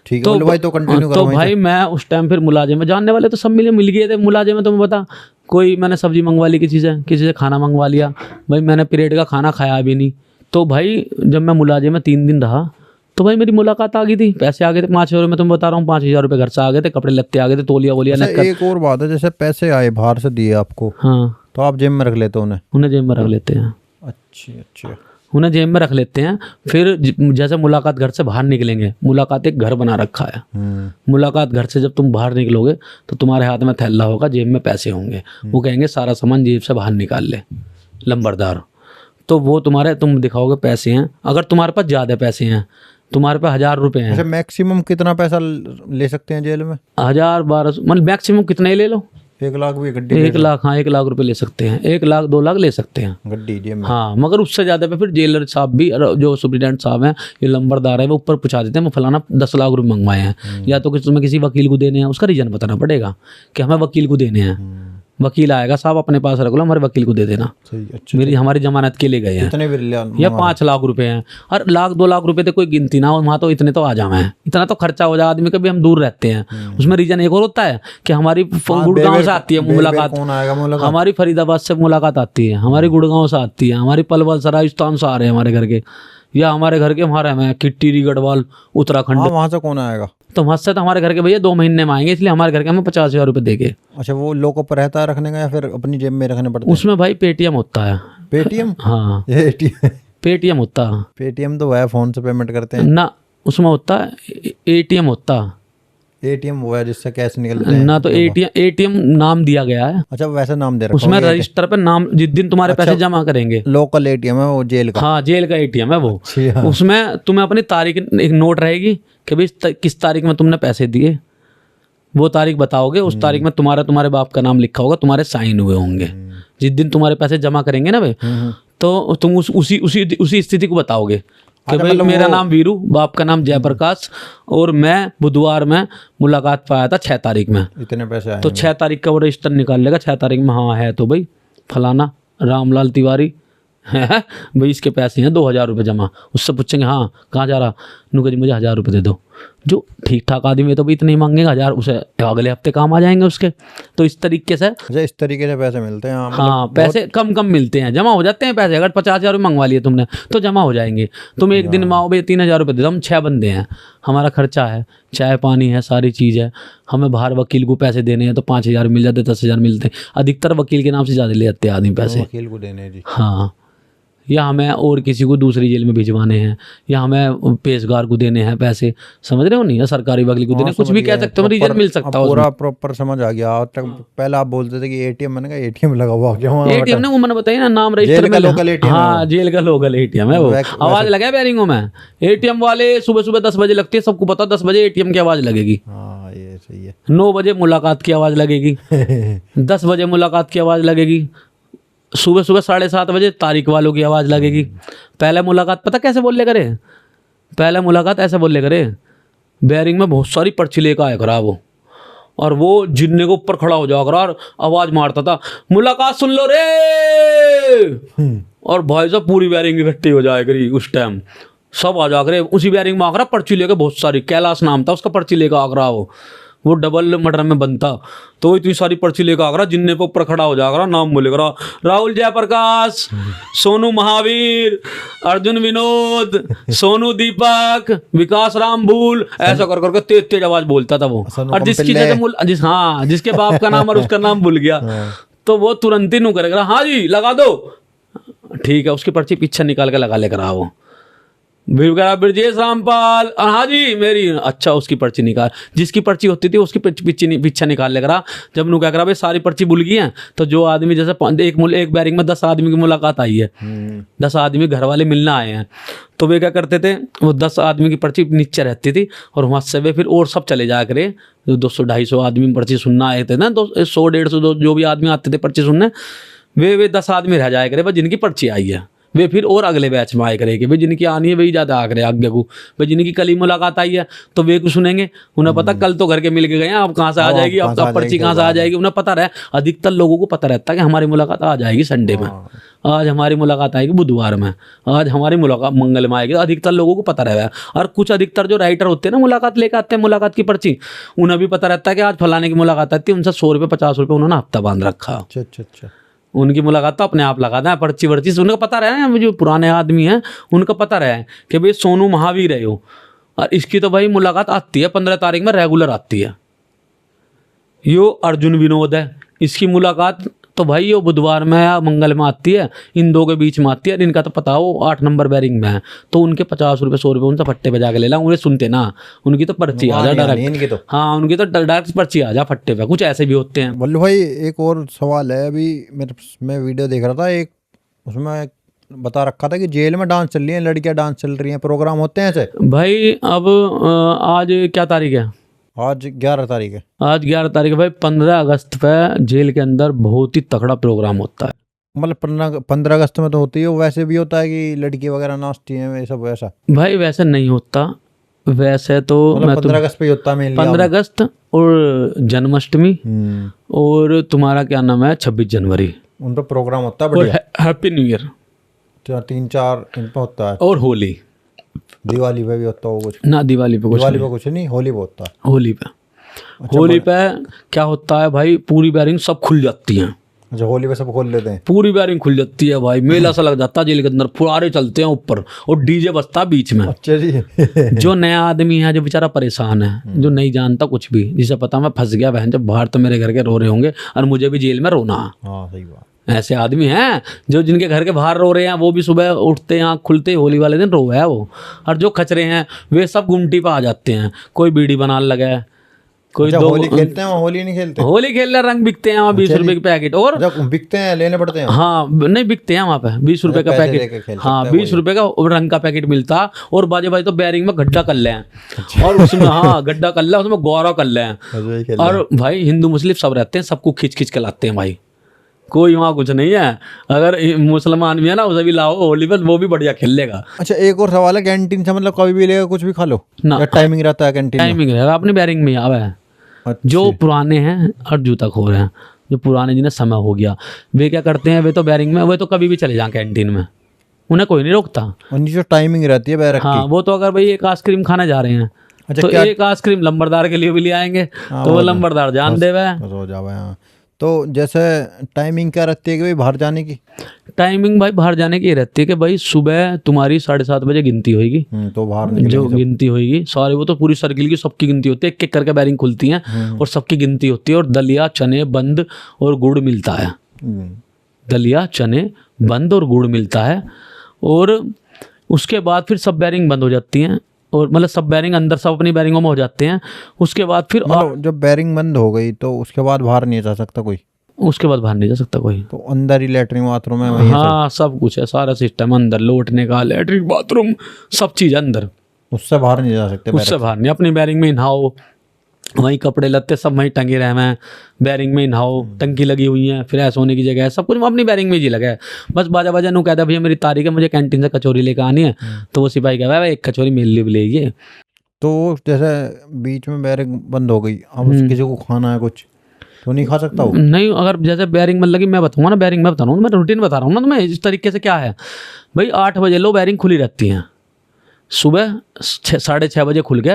ठीक है भाई, तो कंटिन्यू करो। तो भाई मैं उस टाइम फिर मुलाजिम में जानने वाले तो सब मिल गए थे मुलाजिम में। तुम्हें बता, कोई मैंने सब्जी मंगवा ली किसी से खाना मंगवा लिया, भाई मैंने पीरियड का खाना खाया भी नहीं। तो भाई जब मैं मुलाजिम में 3 दिन रहा तो भाई मेरी मुलाकात आ गई थी, पैसे आ गए थे 5,000 रुपये, मैं तुम्हें बता रहा हूँ 5,000 रुपये घर से आ गए थे, कपड़े लत्ते आ गए थे, तोलिया वोलिया। एक और बात है, जैसे पैसे आए बाहर से दिए आपको, हाँ, तो आप जेब में रख लेते हो उन्हें जेब में रख लेते हैं। अच्छा, उन्हें जेब में रख लेते हैं। फिर जैसे मुलाकात घर से बाहर निकलेंगे, मुलाकात एक घर बना रखा है, मुलाकात घर से जब तुम बाहर निकलोगे तो तुम्हारे हाथ में थैला होगा, जेब में पैसे होंगे, वो कहेंगे सारा सामान जेब से बाहर निकाल ले लंबरदार, तो वो तुम दिखाओगे पैसे हैं। अगर तुम्हारे पास ज़्यादा पैसे हैं, तुम्हारे पे 1,000 रुपये हैं। अच्छा, मैक्सिमम कितना पैसा ले सकते हैं जेल में? 1,000-1,200, मतलब मैक्सिमम कितना ही ले लो, 1 लाख भी गड्डी? 1 लाख, हाँ 1 लाख रुपए ले सकते हैं, 1 लाख 2 लाख ले सकते हैं गड्डी जेब में। हाँ, मगर उससे ज़्यादा पे फिर जेलर साहब भी, जो सुप्रीडेंट साहब हैं, ये लंबरदार है, वो ऊपर पूछा देते हैं वो फलाना 10 लाख रुपए मंगवाए हैं, या तो तुम्हें किसी वकील को देने हैं, उसका रीजन बताना पड़ेगा कि हमें वकील को देने हैं। वकील आएगा, साहब अपने पास रख लो, हमारे वकील को दे देना, मेरी हमारी जमानत के लिए गए हैं, या 5 लाख रुपए हैं, और 1-2 लाख रुपए तो कोई गिनती ना हो, वहाँ तो इतने तो आ जाए हैं, इतना तो खर्चा हो जाए आदमी का भी, हम दूर रहते हैं। उसमें रीजन एक और होता है कि हमारी गुड़गांव से आती है मुलाकात, हमारी फरीदाबाद से मुलाकात आती है, हमारी गुड़गांव से आती है, हमारी पलवल से, राजस्थान से आ रहे हैं हमारे घर के, या हमारे घर के हमारे में किट्टी गढ़वाल उत्तराखंड, वहाँ से कौन आएगा? तो वहाँ से तो हमारे घर के भैया 2 महीने में आएंगे, इसलिए हमारे घर के हमें 50,000 रुपये देंगे। अच्छा, वो लोगों पर रहता है रखने का या फिर अपनी जेब में रखने पड़ता है? उसमें भाई पेटीएम होता है। पेटीएम? हाँ, पेटीएम होता है। पेटीएम तो वह फ़ोन से पेमेंट करते हैं ना, उसमें होता है एटीएम होता है। एटीएम वो है जिससे कैश निकलते हैं ना तो एटीएम नाम दिया गया है, अच्छा वैसे नाम दे रखा उसमें रजिस्टर पे नाम, जिस दिन तुम्हारे पैसे जमा करेंगे, लोकल एटीएम है वो जेल का। हाँ जेल का एटीएम है वो। अच्छा। उसमें तुम्हें अपनी तारीख, एक नोट रहेगी कि भाई किस तारीख में तुमने पैसे दिए, वो तारीख बताओगे, उस तारीख में तुम्हारे बाप का नाम लिखा होगा, तुम्हारे साइन हुए होंगे। जिस दिन तुम्हारे पैसे जमा करेंगे ना भाई, तो तुम उसी स्थिति को बताओगे कि भाई मतलब मेरा नाम वीरू, बाप का नाम जयप्रकाश, और मैं बुधवार में मुलाकात पाया था 6 तारीख में, इतने पैसे आए तो 6 तारीख का वो रजिस्टर निकाल लेगा। 6 तारीख में हाँ है तो भाई फलाना रामलाल तिवारी है भाई, इसके पैसे हैं 2000 रुपये जमा। उससे पूछेंगे हाँ कहाँ जा रहा, नुका जी मुझे 1000 रुपये दे दो। जो ठीक ठाक आदमी है तो भाई इतने ही मांगेगा 1000, उसे अगले हफ्ते काम आ जाएंगे उसके। तो इस तरीके से, इस तरीके से पैसे मिलते हैं। हाँ पैसे कम मिलते हैं, जमा हो जाते हैं पैसे। अगर 50,000 रुपये मंगवा लिए तुमने तो जमा हो जाएंगे। तुम एक दिन माओ भाई 3000 रुपये दे दो, हम 6 बंदे हैं, हमारा खर्चा है, चाय पानी है, सारी चीज़ है, हमें बाहर वकील को पैसे देने हैं तो 5000 मिल जाते, 10,000 मिलते हैं। अधिकतर वकील के नाम से ज़्यादा ले जाते हैं आदमी पैसे, वकील को देने जी। हाँ, या हमें और किसी को दूसरी जेल में भिजवाने हैं, या हमें पेशगार को देने हैं पैसे, समझ रहे हो नहीं, या सरकारी वकील को देने, कुछ भी कह सकते हो, रीजन मिल सकता है पूरा प्रॉपर समझ आ गया। तक पहले आप बोलते थे कि एटीएम, मैंने कहा एटीएम लगा हुआ क्या? एटीएम ना, वो मैंने बताया ना नाम रजिस्टर में, लोकल एटीएम, हाँ जेल का लोकल एटीएम है वो। आवाज लगा बैरिंगों में, एटीएम वाले सुबह 10 बजे लगती है, सबको पता 10 बजे एटीएम की आवाज लगेगी। हाँ ये सही है। 9 बजे मुलाकात की आवाज लगेगी, 10 बजे मुलाकात की आवाज लगेगी, सुबह 7:30 बजे तारीख वालों की आवाज़ लगेगी। पहले मुलाकात पता कैसे बोल ले करे, पहले मुलाकात ऐसे बोल ले करे, बैरिंग में बहुत सारी पर्ची लेकर आया करा वो, और वो जिन्ने को ऊपर खड़ा हो जाया करा और आवाज़ मारता था, मुलाकात सुन लो रे। और भाई साहब पूरी बैरिंग इकट्ठी हो जाए करी उस टाइम, सब आ जा करे उसी बैरिंग में आकर पर्ची लेकर, बहुत सारी, कैलाश नाम था उसका, पर्ची लेकर आगरा वो डबल मर्डर में बनता, तो इतनी सारी पर्ची लेकर आगरा, जिन्ने पे ऊपर खड़ा हो जाएगा नाम बोलेगा, राहुल जयप्रकाश, सोनू महावीर, अर्जुन विनोद, सोनू दीपक, विकास राम भूल, ऐसा कर करके तेज आवाज बोलता था वो। और जिसके बाप का नाम और उसका नाम भूल गया तो वो तुरंत ही नू करेगा, हाँ जी लगा दो, ठीक है, उसकी पर्ची पीछे निकाल के लगा लेकर आओ। ब्रजेश रामपाल, हाँ जी मेरी, अच्छा उसकी पर्ची निकाल, जिसकी पर्ची होती थी उसकी पीछे निकाल लेकर। जब नू क्या करा भाई सारी पर्ची भूल गई हैं, तो जो आदमी जैसे एक बैरिंग में 10 आदमी की मुलाकात आई है, 10 आदमी घर वाले मिलना आए हैं, तो वे क्या करते थे, वो 10 आदमी की पर्ची नीचे रहती थी, और वहाँ से वे फिर और सब चले जाया करे, जो 200-250 आदमी पर्ची सुनना आए थे ना, 100-150 जो भी आदमी आते थे पर्ची सुनने, वे 10 आदमी रह जाया करे भाई जिनकी पर्ची आई है। वे फिर और अगले बैच में आए करेंगे भाई जिनकी आनी है वही ज़्यादा आ करे आगे को, भाई जिनकी कल ही मुलाकात आई है तो वे को सुनेंगे, उन्हें पता कल तो घर के मिल के गए हैं, अब कहाँ से आ जाएगी, अब पर्ची कहाँ से आ जाएगी, उन्हें पता रहे। अधिकतर लोगों को पता रहता है कि हमारी मुलाकात आ जाएगी संडे में, आज हमारी मुलाकात आएगी बुधवार में, आज हमारी मुलाकात मंगल में आएगी, अधिकतर लोगों को पता रहेगा। और कुछ अधिकतर जो राइटर होते हैं ना, मुलाकात लेकर आते हैं मुलाकात की पर्ची, उन्हें भी पता रहता है कि आज फलाने की मुलाकात आती है, उनसे 100 रुपये 50 रुपये उन्होंने हफ्ता बांध रखा। अच्छा, उनकी मुलाकात तो अपने आप लगाता है पर्ची वर्ची से, उनका पता रहा है, जो पुराने आदमी हैं उनका पता रहा है कि भाई सोनू महावीर है हो, और इसकी तो भाई मुलाकात आती है 15 तारीख में रेगुलर आती है। यो अर्जुन विनोद है, इसकी मुलाकात तो भाई ये बुधवार में या मंगल में आती है, इन दो के बीच में आती है। इनका तो पता हो 8 नंबर बैरिंग में है, तो उनके 50 रुपये 100 रुपये उनसे फट्टे पे जाके ले ला, उन्हें सुनते ना, उनकी तो पर्ची आ जा डायरेक्ट, हाँ उनकी तो डायरेक्ट पर्ची आ जा फट्टे पे। कुछ ऐसे भी होते हैं। बल्लू भाई एक और सवाल है, अभी मैं वीडियो देख रहा था, एक उसमें बता रखा था कि जेल में डांस चल रही है, लड़कियां डांस चल रही हैं, प्रोग्राम होते हैं ऐसे भाई। अब आज क्या तारीख है? आज 11 तारीख है। आज 11 तारीख है भाई। 15 अगस्त पे जेल के अंदर बहुत ही तगड़ा प्रोग्राम होता है। मतलब 15 अगस्त में तो होती है, वैसे भी होता है कि लड़की वगैरह नाचती हैं सब वैसा? भाई वैसे नहीं होता, वैसे तो मतलब 15 अगस्त पे होता है। 15 अगस्त और जन्माष्टमी और तुम्हारा क्या नाम है 26 जनवरी, उन पर प्रोग्राम होता है बढ़िया। हैप्पी न्यू ईयर 3-4 इन पर होता है, और होली, दिवाली पे भी होता है कुछ ना? दिवाली पे कुछ नहीं, होली पे होता है। होली पे होली पे क्या होता है भाई, पूरी बैरिंग सब खुल जाती है। अच्छा, होली पे सब खोल लेते हैं, पूरी बैरिंग खुल जाती है भाई, मेला सा लग जाता है जेल के अंदर, फुहारे चलते हैं ऊपर और डीजे बजता है बीच में। अच्छा जी। जो नया आदमी है, जो बेचारा परेशान है, जो नहीं जानता कुछ भी, जिसे पता मैं फंस गया बहन, जब बाहर तो मेरे घर के रो रहे होंगे और मुझे भी जेल में रोना। हाँ सही बात। ऐसे आदमी हैं जो जिनके घर के बाहर रो रहे हैं, वो भी सुबह उठते हैं आँख खुलते होली वाले दिन रो है वो। और जो खचरे हैं वे सब गुमटी पर आ जाते हैं, कोई बीड़ी बनाने लगा है, कोई अच्छा, दो होली खेलते हैं वहाँ, होली नहीं खेलते? होली खेल रहे रंग बिकते हैं वहाँ 20 रुपए के पैकेट। और जब बिकते हैं लेने पड़ते हैं? हाँ नहीं बिकते हैं वहाँ पे 20 रुपए का पैसे लेके खेल पैकेट। सकते हाँ हैं 20 रुपए का रंग का पैकेट मिलता। और बाजे भाई तो बैरिंग में गड्ढा कर ले हैं और उसमें हाँ गड्ढा कर ले, उसमें गौरव कर ले हैं। और भाई हिंदू मुस्लिम सब रहते हैं, सबको खींच खींच के लाते हैं भाई, कोई वहाँ कुछ नहीं है। अगर मुसलमान भी है ना उसे भी लाओ होली पर, वो भी बढ़िया खेल लेगा। अच्छा एक और सवाल है, कैंटीन से मतलब कभी भी लेगा कुछ भी खा लो ना, या टाइमिंग रहता है कैंटीन में? टाइमिंग रहेगा, अपनी बैरिंग में आवे है। जो पुराने हैं और जूता खो रहे हैं, जो पुराने जिन्हें समय हो गया, वे क्या करते हैं, वे तो बैरिंग में, वे तो कभी भी चले जाएं कैंटीन में, उन्हें कोई नहीं रोकता। उनकी जो टाइमिंग रहती है बैरक हाँ वो तो अगर भाई एक आइसक्रीम खाने जा रहे हैं अच्छा, तो एक आइसक्रीम लंबरदार के लिए भी ले आएंगे, तो वो लंबरदार जान देवे हो जावे। हाँ तो जैसे टाइमिंग क्या रहती है कि भाई बाहर जाने की? टाइमिंग भाई बाहर जाने की ये रहती है कि भाई सुबह तुम्हारी 7:30 बजे गिनती होगी, तो बाहर जो गिनती होगी सारे, वो तो पूरी सर्किल की सबकी गिनती होती है, एक एक करके बैरिंग खुलती है और सबकी गिनती होती है। और दलिया चने बंद और गुड़ मिलता है, दलिया चने बंद और गुड़ मिलता है। और उसके बाद फिर सब बैरिंग बंद हो जाती हैं, और मतलब सब बैरिंग अंदर सब अपनी बैरिंगों में हो जाते हैं। उसके बाद फिर मतलब जब बैरिंग बंद हो गई तो उसके बाद बाहर नहीं जा सकता कोई? उसके बाद बाहर नहीं जा सकता कोई, तो अंदर ही लेटरिन बाथरूम है वहीं? हाँ सब कुछ है, सारा सिस्टम अंदर, लौटने का, लेटरिन बाथरूम सब चीज़ अंदर, उससे बाहर नहीं जा सकते? उससे बाहर नहीं। अपनी बैरिंग में ही नहाओ, वहीं कपड़े लत्ते सब वहीं टंगे रहे हैं, बैरिंग में ही नहाओ, टंकी लगी हुई है, फिर ऐसा होने की जगह है, सब कुछ अपनी बैरिंग में ही लगा है। बस बाजा बाजा नू कहता भैया मेरी तारीख है, मुझे कैंटीन से कचौरी लेकर आनी है, तो वो सिपाही कहता है एक कचौरी मेरे लिए भी ले आइए। तो जैसे बीच में बैरिंग बंद हो गई, अब किसी को खाना है कुछ तो नहीं खा सकता वो? नहीं, अगर जैसे बैरिंग बंद लगी, मैं बताऊंगा ना, बैरिंग में बता रहा हूँ, मैं रूटीन बता रहा हूँ ना तुम्हें इस तरीके से क्या है भाई। 8 बजे लो बैरिंग खुली रहती है, सुबह 6:30 बजे खुल के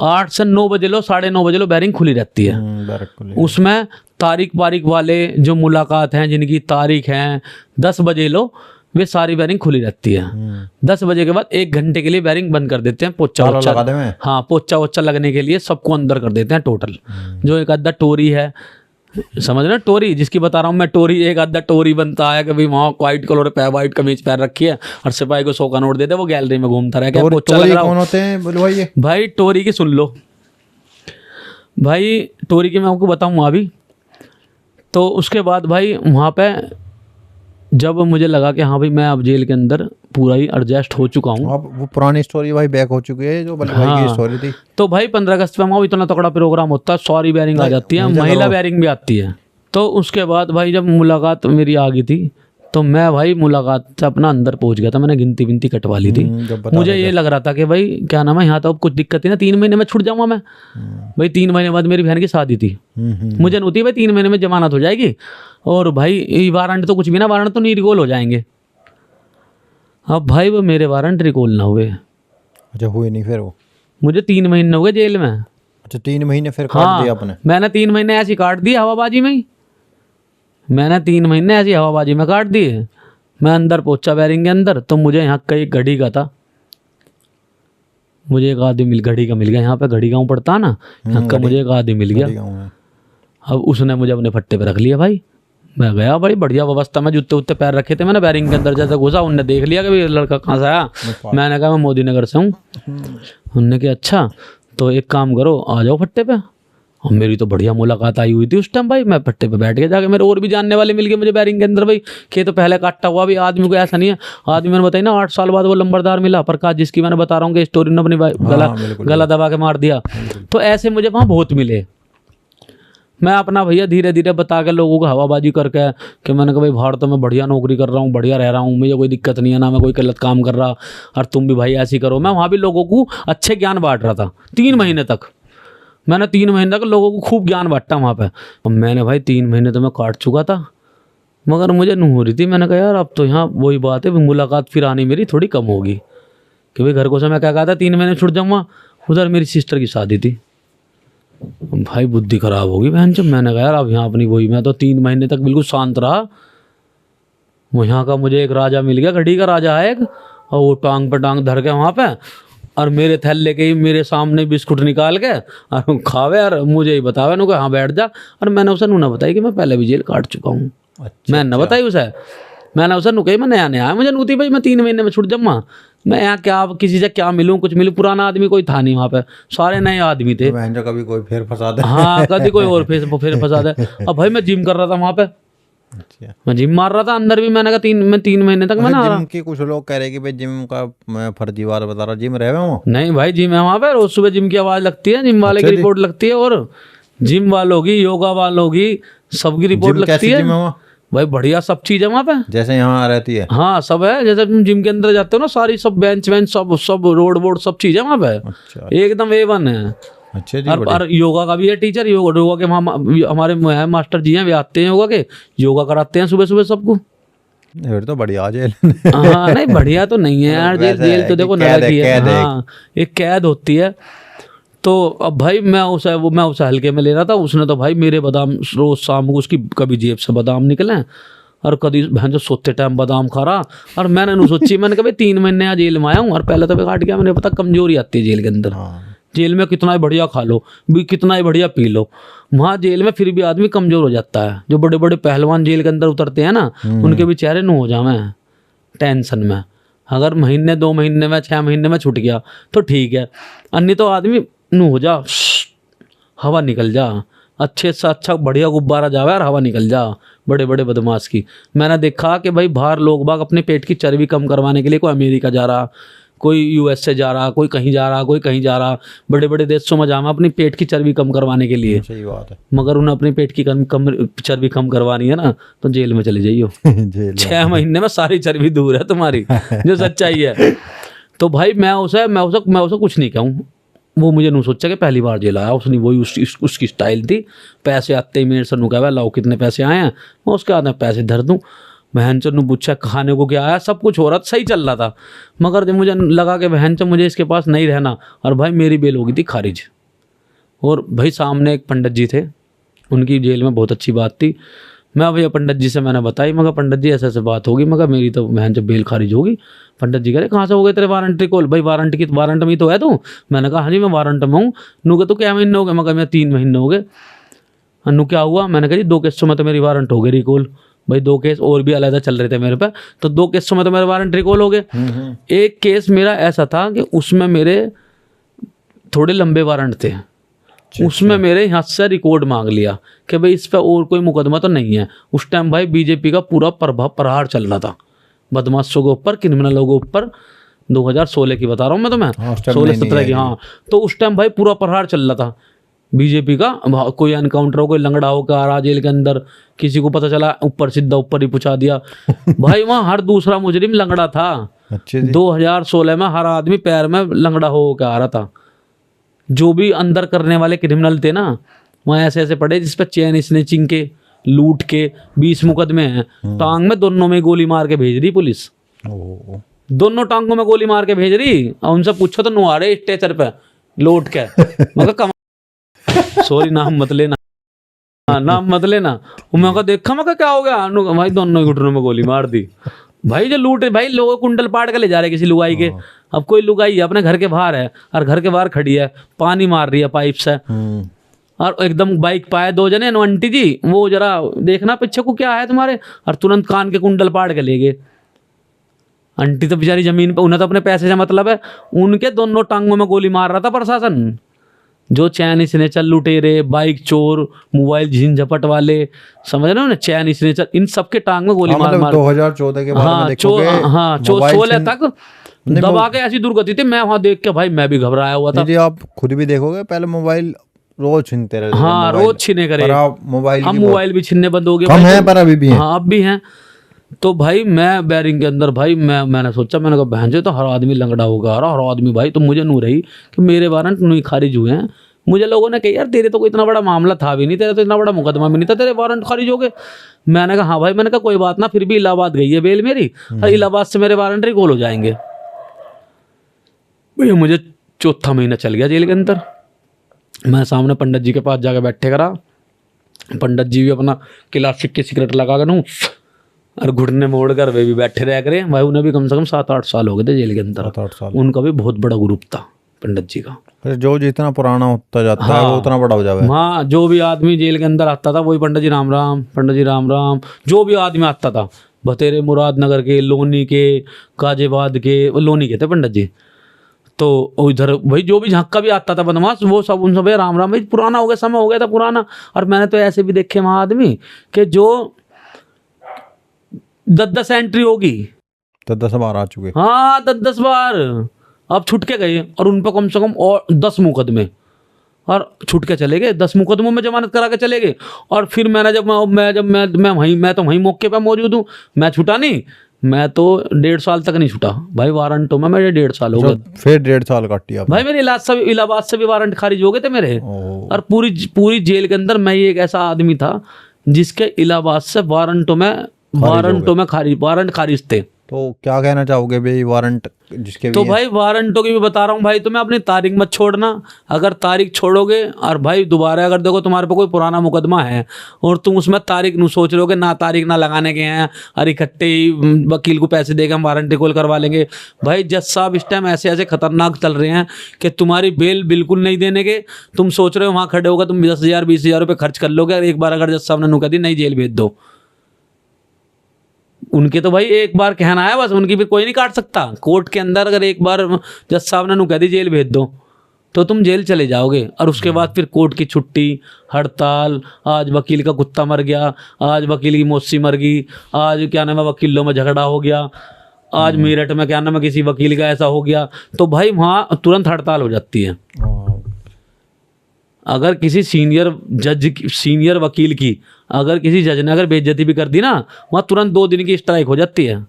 8 से 9 बजे लो, 9:30 बजे लो बैरिंग खुली रहती है। उसमें तारीख बारीख वाले जो मुलाकात हैं, जिनकी तारीख हैं, 10 बजे लो, वे सारी बैरिंग खुली रहती है। 10 बजे के बाद 1 घंटे के लिए बैरिंग बंद कर देते हैं, पोचा वोचा, हाँ पोचा वोचा लगने के लिए सबको अंदर कर देते हैं टोटल। जो एक आधा टोरी है, समझ रहे टोरी जिसकी बता रहा हूँ मैं, टोरी एक आधा टोरी बनता है कि भाई वहाँ व्हाइट कलर पे व्हाइट कमीज पहन रखी है और सिपाही को 100 का नोट देते, वो गैलरी में घूमता रहे। कौन होते हैं बोलो भाई? भाई टोरी की सुन लो भाई, टोरी की मैं आपको बताऊँ अभी। तो उसके बाद भाई वहाँ पे जब मुझे लगा कि हाँ भाई मैं अब जेल के अंदर पूरा ही एडजस्ट हो चुका हूँ, अब वो पुरानी स्टोरी भाई बैक हो चुकी है जो बल्लू भाई की स्टोरी थी। तो भाई 15 अगस्त पे वहाँ इतना तगड़ा प्रोग्राम होता है, सारी बैरिंग आ जाती है, महिला बैरिंग भी आती है। तो उसके बाद भाई जब मुलाकात मेरी आ गई थी, तो मैं भाई मुलाकात से अपना अंदर पहुंच गया था, मैंने गिनती विनती कटवा ली थी। मुझे ये लग रहा था कि भाई क्या नाम है, यहाँ तो अब कुछ दिक्कत ही ना, 3 महीने में छूट जाऊंगा मैं। भाई 3 महीने बाद मेरी बहन की शादी थी, मुझे नहीं थी भाई 3 महीने में जमानत हो जाएगी, और भाई वारंट तो कुछ भी ना, वारंट तो नहीं रिकॉल हो जाएंगे। अब भाई वो मेरे वारंट रिकॉल ना हुए। अच्छा हुए नहीं फिर वो? मुझे 3 महीने हो गए जेल में। अच्छा 3 महीने फिर काट दिया आपने? मैंने 3 महीने ऐसी काट दी हवाबाजी में ही, मैंने 3 महीने ऐसी हवाबाजी में काट दिए। मैं अंदर पहुंचा बैरिंग के अंदर, तो मुझे यहाँ कई घड़ी का था, मुझे एक आदमी घड़ी का मिल गया, यहाँ पे घड़ी गाँव पड़ता है ना, यहाँ का मुझे एक आदमी मिल गया। अब उसने मुझे अपने फट्टे पे रख लिया भाई। मैं गया बड़ी बढ़िया व्यवस्था में, जूते उत्ते पैर रखे थे मैंने बैरिंग के अंदर, जैसे घुसा उनने देख लिया कि लड़का कहाँ से आया। मैंने कहा मैं मोदी नगर से हूँ। उन्होंने कहा अच्छा तो एक काम करो आ जाओ फट्टे पे। और मेरी तो बढ़िया मुलाकात आई हुई थी उस टाइम भाई, मैं फट्टे पे बैठ के जाके, मेरे और भी जानने वाले मिल गए मुझे बैरिंग के अंदर भाई, कि तो पहले काटता हुआ भी आदमी को ऐसा नहीं है। आदमी मैंने बताई ना 8 साल बाद वो लंबरदार मिला प्रकाश, जिसकी मैंने बता रहा हूँ कि स्टोरी ने अपनी गला दबा के मार दिया। तो ऐसे मुझे वहाँ बहुत मिले। मैं अपना भैया धीरे धीरे बता के लोगों को हवाबाजी करके कि मैंने कहा भाई बाहर तो मैं बढ़िया नौकरी कर रहा हूँ, बढ़िया रह रहा हूँ, मुझे कोई दिक्कत नहीं है ना, मैं कोई गलत काम कर रहा, और तुम भी भाई ऐसे ही करो। मैं वहाँ भी लोगों को अच्छे ज्ञान बांट रहा था 3 महीने तक। मैंने 3 महीने तक लोगों को खूब ज्ञान बांटा वहाँ पे। अब मैंने भाई 3 महीने तो मैं काट चुका था, मगर मुझे नहीं हो रही थी। मैंने कहा यार अब तो यहाँ वही बात है, मुलाकात फिर आनी मेरी थोड़ी कम होगी, कि भाई घर को से मैं क्या कहा था 3 महीने छुट जाऊँगा, उधर मेरी सिस्टर की शादी थी। भाई बुद्धि खराब होगी बहन। जब मैंने कहा यार अब यहाँ अपनी वही, मैं तो 3 महीने तक बिल्कुल शांत रहा। वो यहाँ का मुझे एक राजा मिल गया, घड़ी का राजा है एक, और वो टांग पर टांग धर के वहाँ पे, और मेरे थैले के ही मेरे सामने बिस्कुट निकाल के और खावे, और मुझे ही बतावे नु हाँ बैठ जा। और मैंने उसे ना बताई कि मैं पहले भी जेल काट चुका हूँ। मैंने ना बताई उसे, मैंने उसे नु कही मैं नया नया आया, मुझे नूती भाई मैं 3 महीने में छूट जाऊँगा। मैं यहाँ क्या किसी से क्या मिलूं, कुछ मिलूं, पुराना आदमी कोई था नहीं वहाँ पे, सारे नए आदमी थे। बहन जो कभी कोई फेर फंसा दे। हाँ कभी कोई और फिर फंसा दे। अब भाई मैं जिम कर रहा था वहाँ पे, अच्छा। मैं जिम मार रहा था अंदर भी, मैंने कहा 3 महीने तक मैं ना जिम की कुछ लोग कह रहे कि भाई जिम का मैं फर्जीवार बता रहा, जिम रहे हो? नहीं भाई जिम है वहाँ पे, रोज सुबह जिम की आवाज लगती है, जिम वाले की रिपोर्ट लगती है, और जिम वालों की, योगा वालों की, सबकी रिपोर्ट लगती कैसी है जिम है वहाँ? भाई बढ़िया सब चीज है वहाँ पे, जैसे यहाँ रहती है? हाँ सब है, जैसे तुम जिम के अंदर जाते हो ना, सारी सब बेंच वेंच सब रोड वोड सब चीज है वहाँ पे। अच्छा एकदम A1 है। अच्छा जी। और योगा का भी है टीचर, योगा के हमारे मास्टर जी हैं, वे आते हैं योगा के, योगा कराते हैं सुबह सुबह सबको। फिर तो बढ़िया जेल। हाँ नहीं बढ़िया तो नहीं है यार, जेल तो देखो नरक ही है। हाँ एक कैद होती है। तो अब भाई मैं उसे हल्के में ले रहा था, उसने तो भाई मेरे बादाम रोज शाम को उसकी कभी जेब से बादाम निकले और कभी बहन जो सोते टाइम बादाम खा रहा। और मैंने नहीं सोची, मैंने कहा भाई 3 महीने यहाँ जेल में आया हूँ, और पहले तो मैं काट गया, मैंने पता कमजोरी आती है जेल के अंदर। जेल में कितना ही बढ़िया खा लो, भी कितना ही बढ़िया पी लो, वहाँ जेल में फिर भी आदमी कमजोर हो जाता है। जो बड़े बड़े पहलवान जेल के अंदर उतरते हैं ना, उनके भी चेहरे नु हो जावे टेंशन में। अगर महीने 2 महीने में 6 महीने में छूट गया तो ठीक है, अन्य तो आदमी नु हो जा, हवा निकल जा, अच्छे से अच्छा बढ़िया गुब्बारा जावे और हवा निकल जा बड़े बड़े बदमाश की। मैंने देखा कि भाई बाहर लोग बाग अपने पेट की चर्बी कम करवाने के लिए कोई अमेरिका जा रहा, कोई US से जा रहा, कोई कहीं जा रहा, कोई कहीं जा रहा, बड़े बड़े देशों में जाना अपनी पेट की चर्बी कम करवाने के लिए। सही बात है। मगर उन्हें अपनी पेट की चर्बी कम करवानी है ना, तो जेल में चले जाइयो। 6 महीने में सारी चर्बी दूर है तुम्हारी, जो सच्चाई है। तो भाई मैं उसे कुछ नहीं कहूँ, वो मुझे नहीं सोचा कि पहली बार जेल आया उसने, वही उसकी स्टाइल थी। पैसे आते ही मेरे से नु कहा लाओ कितने पैसे आए हैं, मैं उसके हाथ में पैसे धर दूँ। बहन चो पूछा खाने को क्या आया, सब कुछ हो रहा था, सही चल रहा था। मगर जब मुझे लगा कि बहन चो मुझे इसके पास नहीं रहना, और भाई मेरी बेल हो गई थी खारिज। और भाई सामने एक पंडित जी थे, उनकी जेल में बहुत अच्छी बात थी। मैं भैया पंडित जी से मैंने बताई, मगर पंडित जी ऐसे बात होगी, मगर मेरी तो बहन जब बेल खारिज होगी। पंडित जी कह रहे कहाँ से हो गए तेरे वारंट रिकॉल? भाई वारंट में तो है तू? मैंने कहा हाँ जी मैं वारंट में हूँ। नू के तो क्या महीने हो गए? मगर मैं 3 महीने हो गए। नू क्या हुआ? मैंने कहा जी 2 केसों में तो मेरी वारंट हो गई रिकॉल। भाई 2 केस और भी अलग चल रहे थे मेरे पे, तो 2 केसों में तो मेरे वारंट रिकॉल हो गए। एक केस मेरा ऐसा था कि उसमें मेरे थोड़े लंबे वारंट थे, उसमें मेरे यहाँ से रिकॉर्ड मांग लिया कि भाई इस पर और कोई मुकदमा तो नहीं है। उस टाइम भाई बीजेपी का पूरा प्रहार चल रहा था बदमाशों के ऊपर, क्रिमिनलों के ऊपर। 2016 की बता रहा हूँ मैं, तो मैं 16-17 की। हाँ तो उस टाइम भाई पूरा प्रहार चल रहा था बीजेपी का। कोई एनकाउंटर हो, कोई लंगड़ा होकर आ रहा जेल के अंदर, किसी को पता चला ऊपर सीधा ऊपर ही पहुंचा दिया। भाई वहाँ हर दूसरा मुजरिम लंगड़ा था। 2016 में हर आदमी पैर में लंगड़ा होकर आ रहा था। जो भी अंदर करने वाले क्रिमिनल थे ना, वहाँ ऐसे ऐसे पड़े जिस पर चेन स्नेचिंग के, लूट के 20 मुकदमे हैं। टांग में दोनों में गोली मार के भेज रही पुलिस, दोनों टांगों में गोली मार के भेज रही। और उनसे पूछो तो नुहारे स्टेचर पे लौट के, मगर सॉरी नाम मत लेना, नाम मत लेना। मैं देखा मैं क्या हो गया? भाई दोनों घुटनों में गोली मार दी। भाई जो लूटे, भाई लोगों कुंडल पाट के ले जा रहे किसी लुगाई के। अब कोई लुगाई है अपने घर के बाहर है, और घर के बाहर खड़ी है, पानी मार रही है पाइप से, और एकदम बाइक पाए 2 जने, आंटी जी वो जरा देखना पीछे को क्या है तुम्हारे, और तुरंत कान के कुंडल पाट के ले गए। आंटी तो बेचारी जमीन पे, उन्हें तो अपने पैसे से मतलब है। उनके दोनों टांगों में गोली मार रहा था प्रशासन। जो चैन स्नेचर, लुटेरे, बाइक चोर, मोबाइल झीन झपट वाले, समझ रहे हो ना, चैन स्नेचर, इन सबके टांग में गोली मार मार। 2014 के बाद में देखोगे, 16 तक दबा के ऐसी दुर्गति थी। मैं वहां देख के भाई मैं भी घबराया हुआ था। जी आप खुद भी देखोगे, पहले मोबाइल रोज छीनते रहे। हाँ रोज छीने करे, मोबाइल हम मोबाइल भी छीनने बंद हो गए, कम है पर अभी भी हैं। हाँ अब भी हैं। तो भाई मैं बैरिंग के अंदर भाई मैंने सोचा, मैंने कहा बहन जो तो हर आदमी लंगड़ा होगा, हर आदमी भाई। तो मुझे नू रही कि मेरे वारंट नहीं खारिज हुए हैं। मुझे लोगों ने कहा यार तेरे तो कोई इतना बड़ा मामला था भी नहीं, तेरा तो इतना बड़ा मुकदमा भी नहीं था, तेरे वारंट खारिज हो गए। मैंने कहा हाँ भाई, मैंने कहा कोई बात ना, फिर भी इलाहाबाद गई है बेल मेरी, और इलाहाबाद से मेरे वारंट रिकॉल हो जाएंगे। भैया मुझे 4था महीना चल गया जेल के अंदर। मैं सामने पंडित जी के पास जाकर बैठे करा, पंडित जी भी अपना क्लासिक की सिगरेट लगा कर नू और घुटने मोड़ कर वे भी बैठे रह करे। भाई उन्हें भी कम से कम 7-8 साल हो गए थे जेल के अंदर। 7-8 साल। उनका भी बहुत बड़ा ग्रुप था पंडित जी का। जो जितना पुराना होता जाता है वो उतना बड़ा हो जाता है। हाँ जो भी आदमी जेल के अंदर आता था वही पंडित जी राम राम, पंडित जी राम राम, जो भी आदमी आता था बतेरे मुरादनगर के, लोनी के, गाजियाबाद के, वो लोनी के थे पंडित जी। तो इधर भाई जो भी झांका भी आता था बदमाश, वो सब उन सब राम राम भाई, पुराना हो गया, समय हो गया था पुराना। और मैंने तो ऐसे भी देखे वहाँ आदमी कि जो 10-10 एंट्री होगी, 10 बार आ चुके। हाँ 10-10 बार, अब छुट के गए और उन पर कम से कम और 10 मुकदमे, और छूट के चले गए, 10 मुकदमों में जमानत करा के चले गए। और फिर मैंने मैं तो वहीं मौके पे मौजूद हूँ, मैं छूटा नहीं, मैं तो 1.5 साल तक नहीं छूटा भाई, वारंटों में मेरे 1.5 साल हो गए। फिर 1.5 साल काटी आपने? भाई मेरे इलाहाबाद से भी वारंट खारिज हो गए थे मेरे। और पूरी जेल के अंदर मैं एक ऐसा आदमी था जिसके इलाहाबाद से वारंट खारिज थे। तो क्या कहना चाहोगे भाई वारंट जिसके तो भाई वारंटों की भी बता रहा हूँ भाई, तुम्हें अपनी तारीख मत छोड़ना। अगर तारीख छोड़ोगे और भाई दोबारा अगर देखो तुम्हारे पे कोई पुराना मुकदमा है और तुम उसमें तारीख नहीं सोच रहे हो कि ना तारीख ना लगाने के हैं और इकट्ठे ही वकील को पैसे देकर हम वारंट रिकॉल करवा लेंगे, भाई जज साहब इस टाइम ऐसे ऐसे खतरनाक चल रहे हैं कि तुम्हारी बेल बिल्कुल नहीं देने के। तुम सोच रहे हो वहाँ खड़े होगा तुम 10,000 20,000 रुपये खर्च कर लोगे और एक बार अगर जज साहब ने नुका दी नहीं जेल भेज दो, उनके तो भाई एक बार कहना है बस, उनकी फिर कोई नहीं काट सकता। कोर्ट के अंदर अगर एक बार जज साहब ने कह दी जेल भेज दो तो तुम जेल चले जाओगे। और उसके बाद फिर कोर्ट की छुट्टी, हड़ताल, आज वकील का कुत्ता मर गया, आज वकील की मौसी मर गई, आज क्या नाम है वकीलों में झगड़ा हो गया, आज मेरठ में क्या नाम है किसी वकील का ऐसा हो गया, तो भाई वहाँ तुरंत हड़ताल हो जाती है। अगर किसी सीनियर वकील की अगर किसी जज ने अगर बेइज्जती भी कर दी ना, वहाँ तुरंत 2 दिन की स्ट्राइक हो जाती है।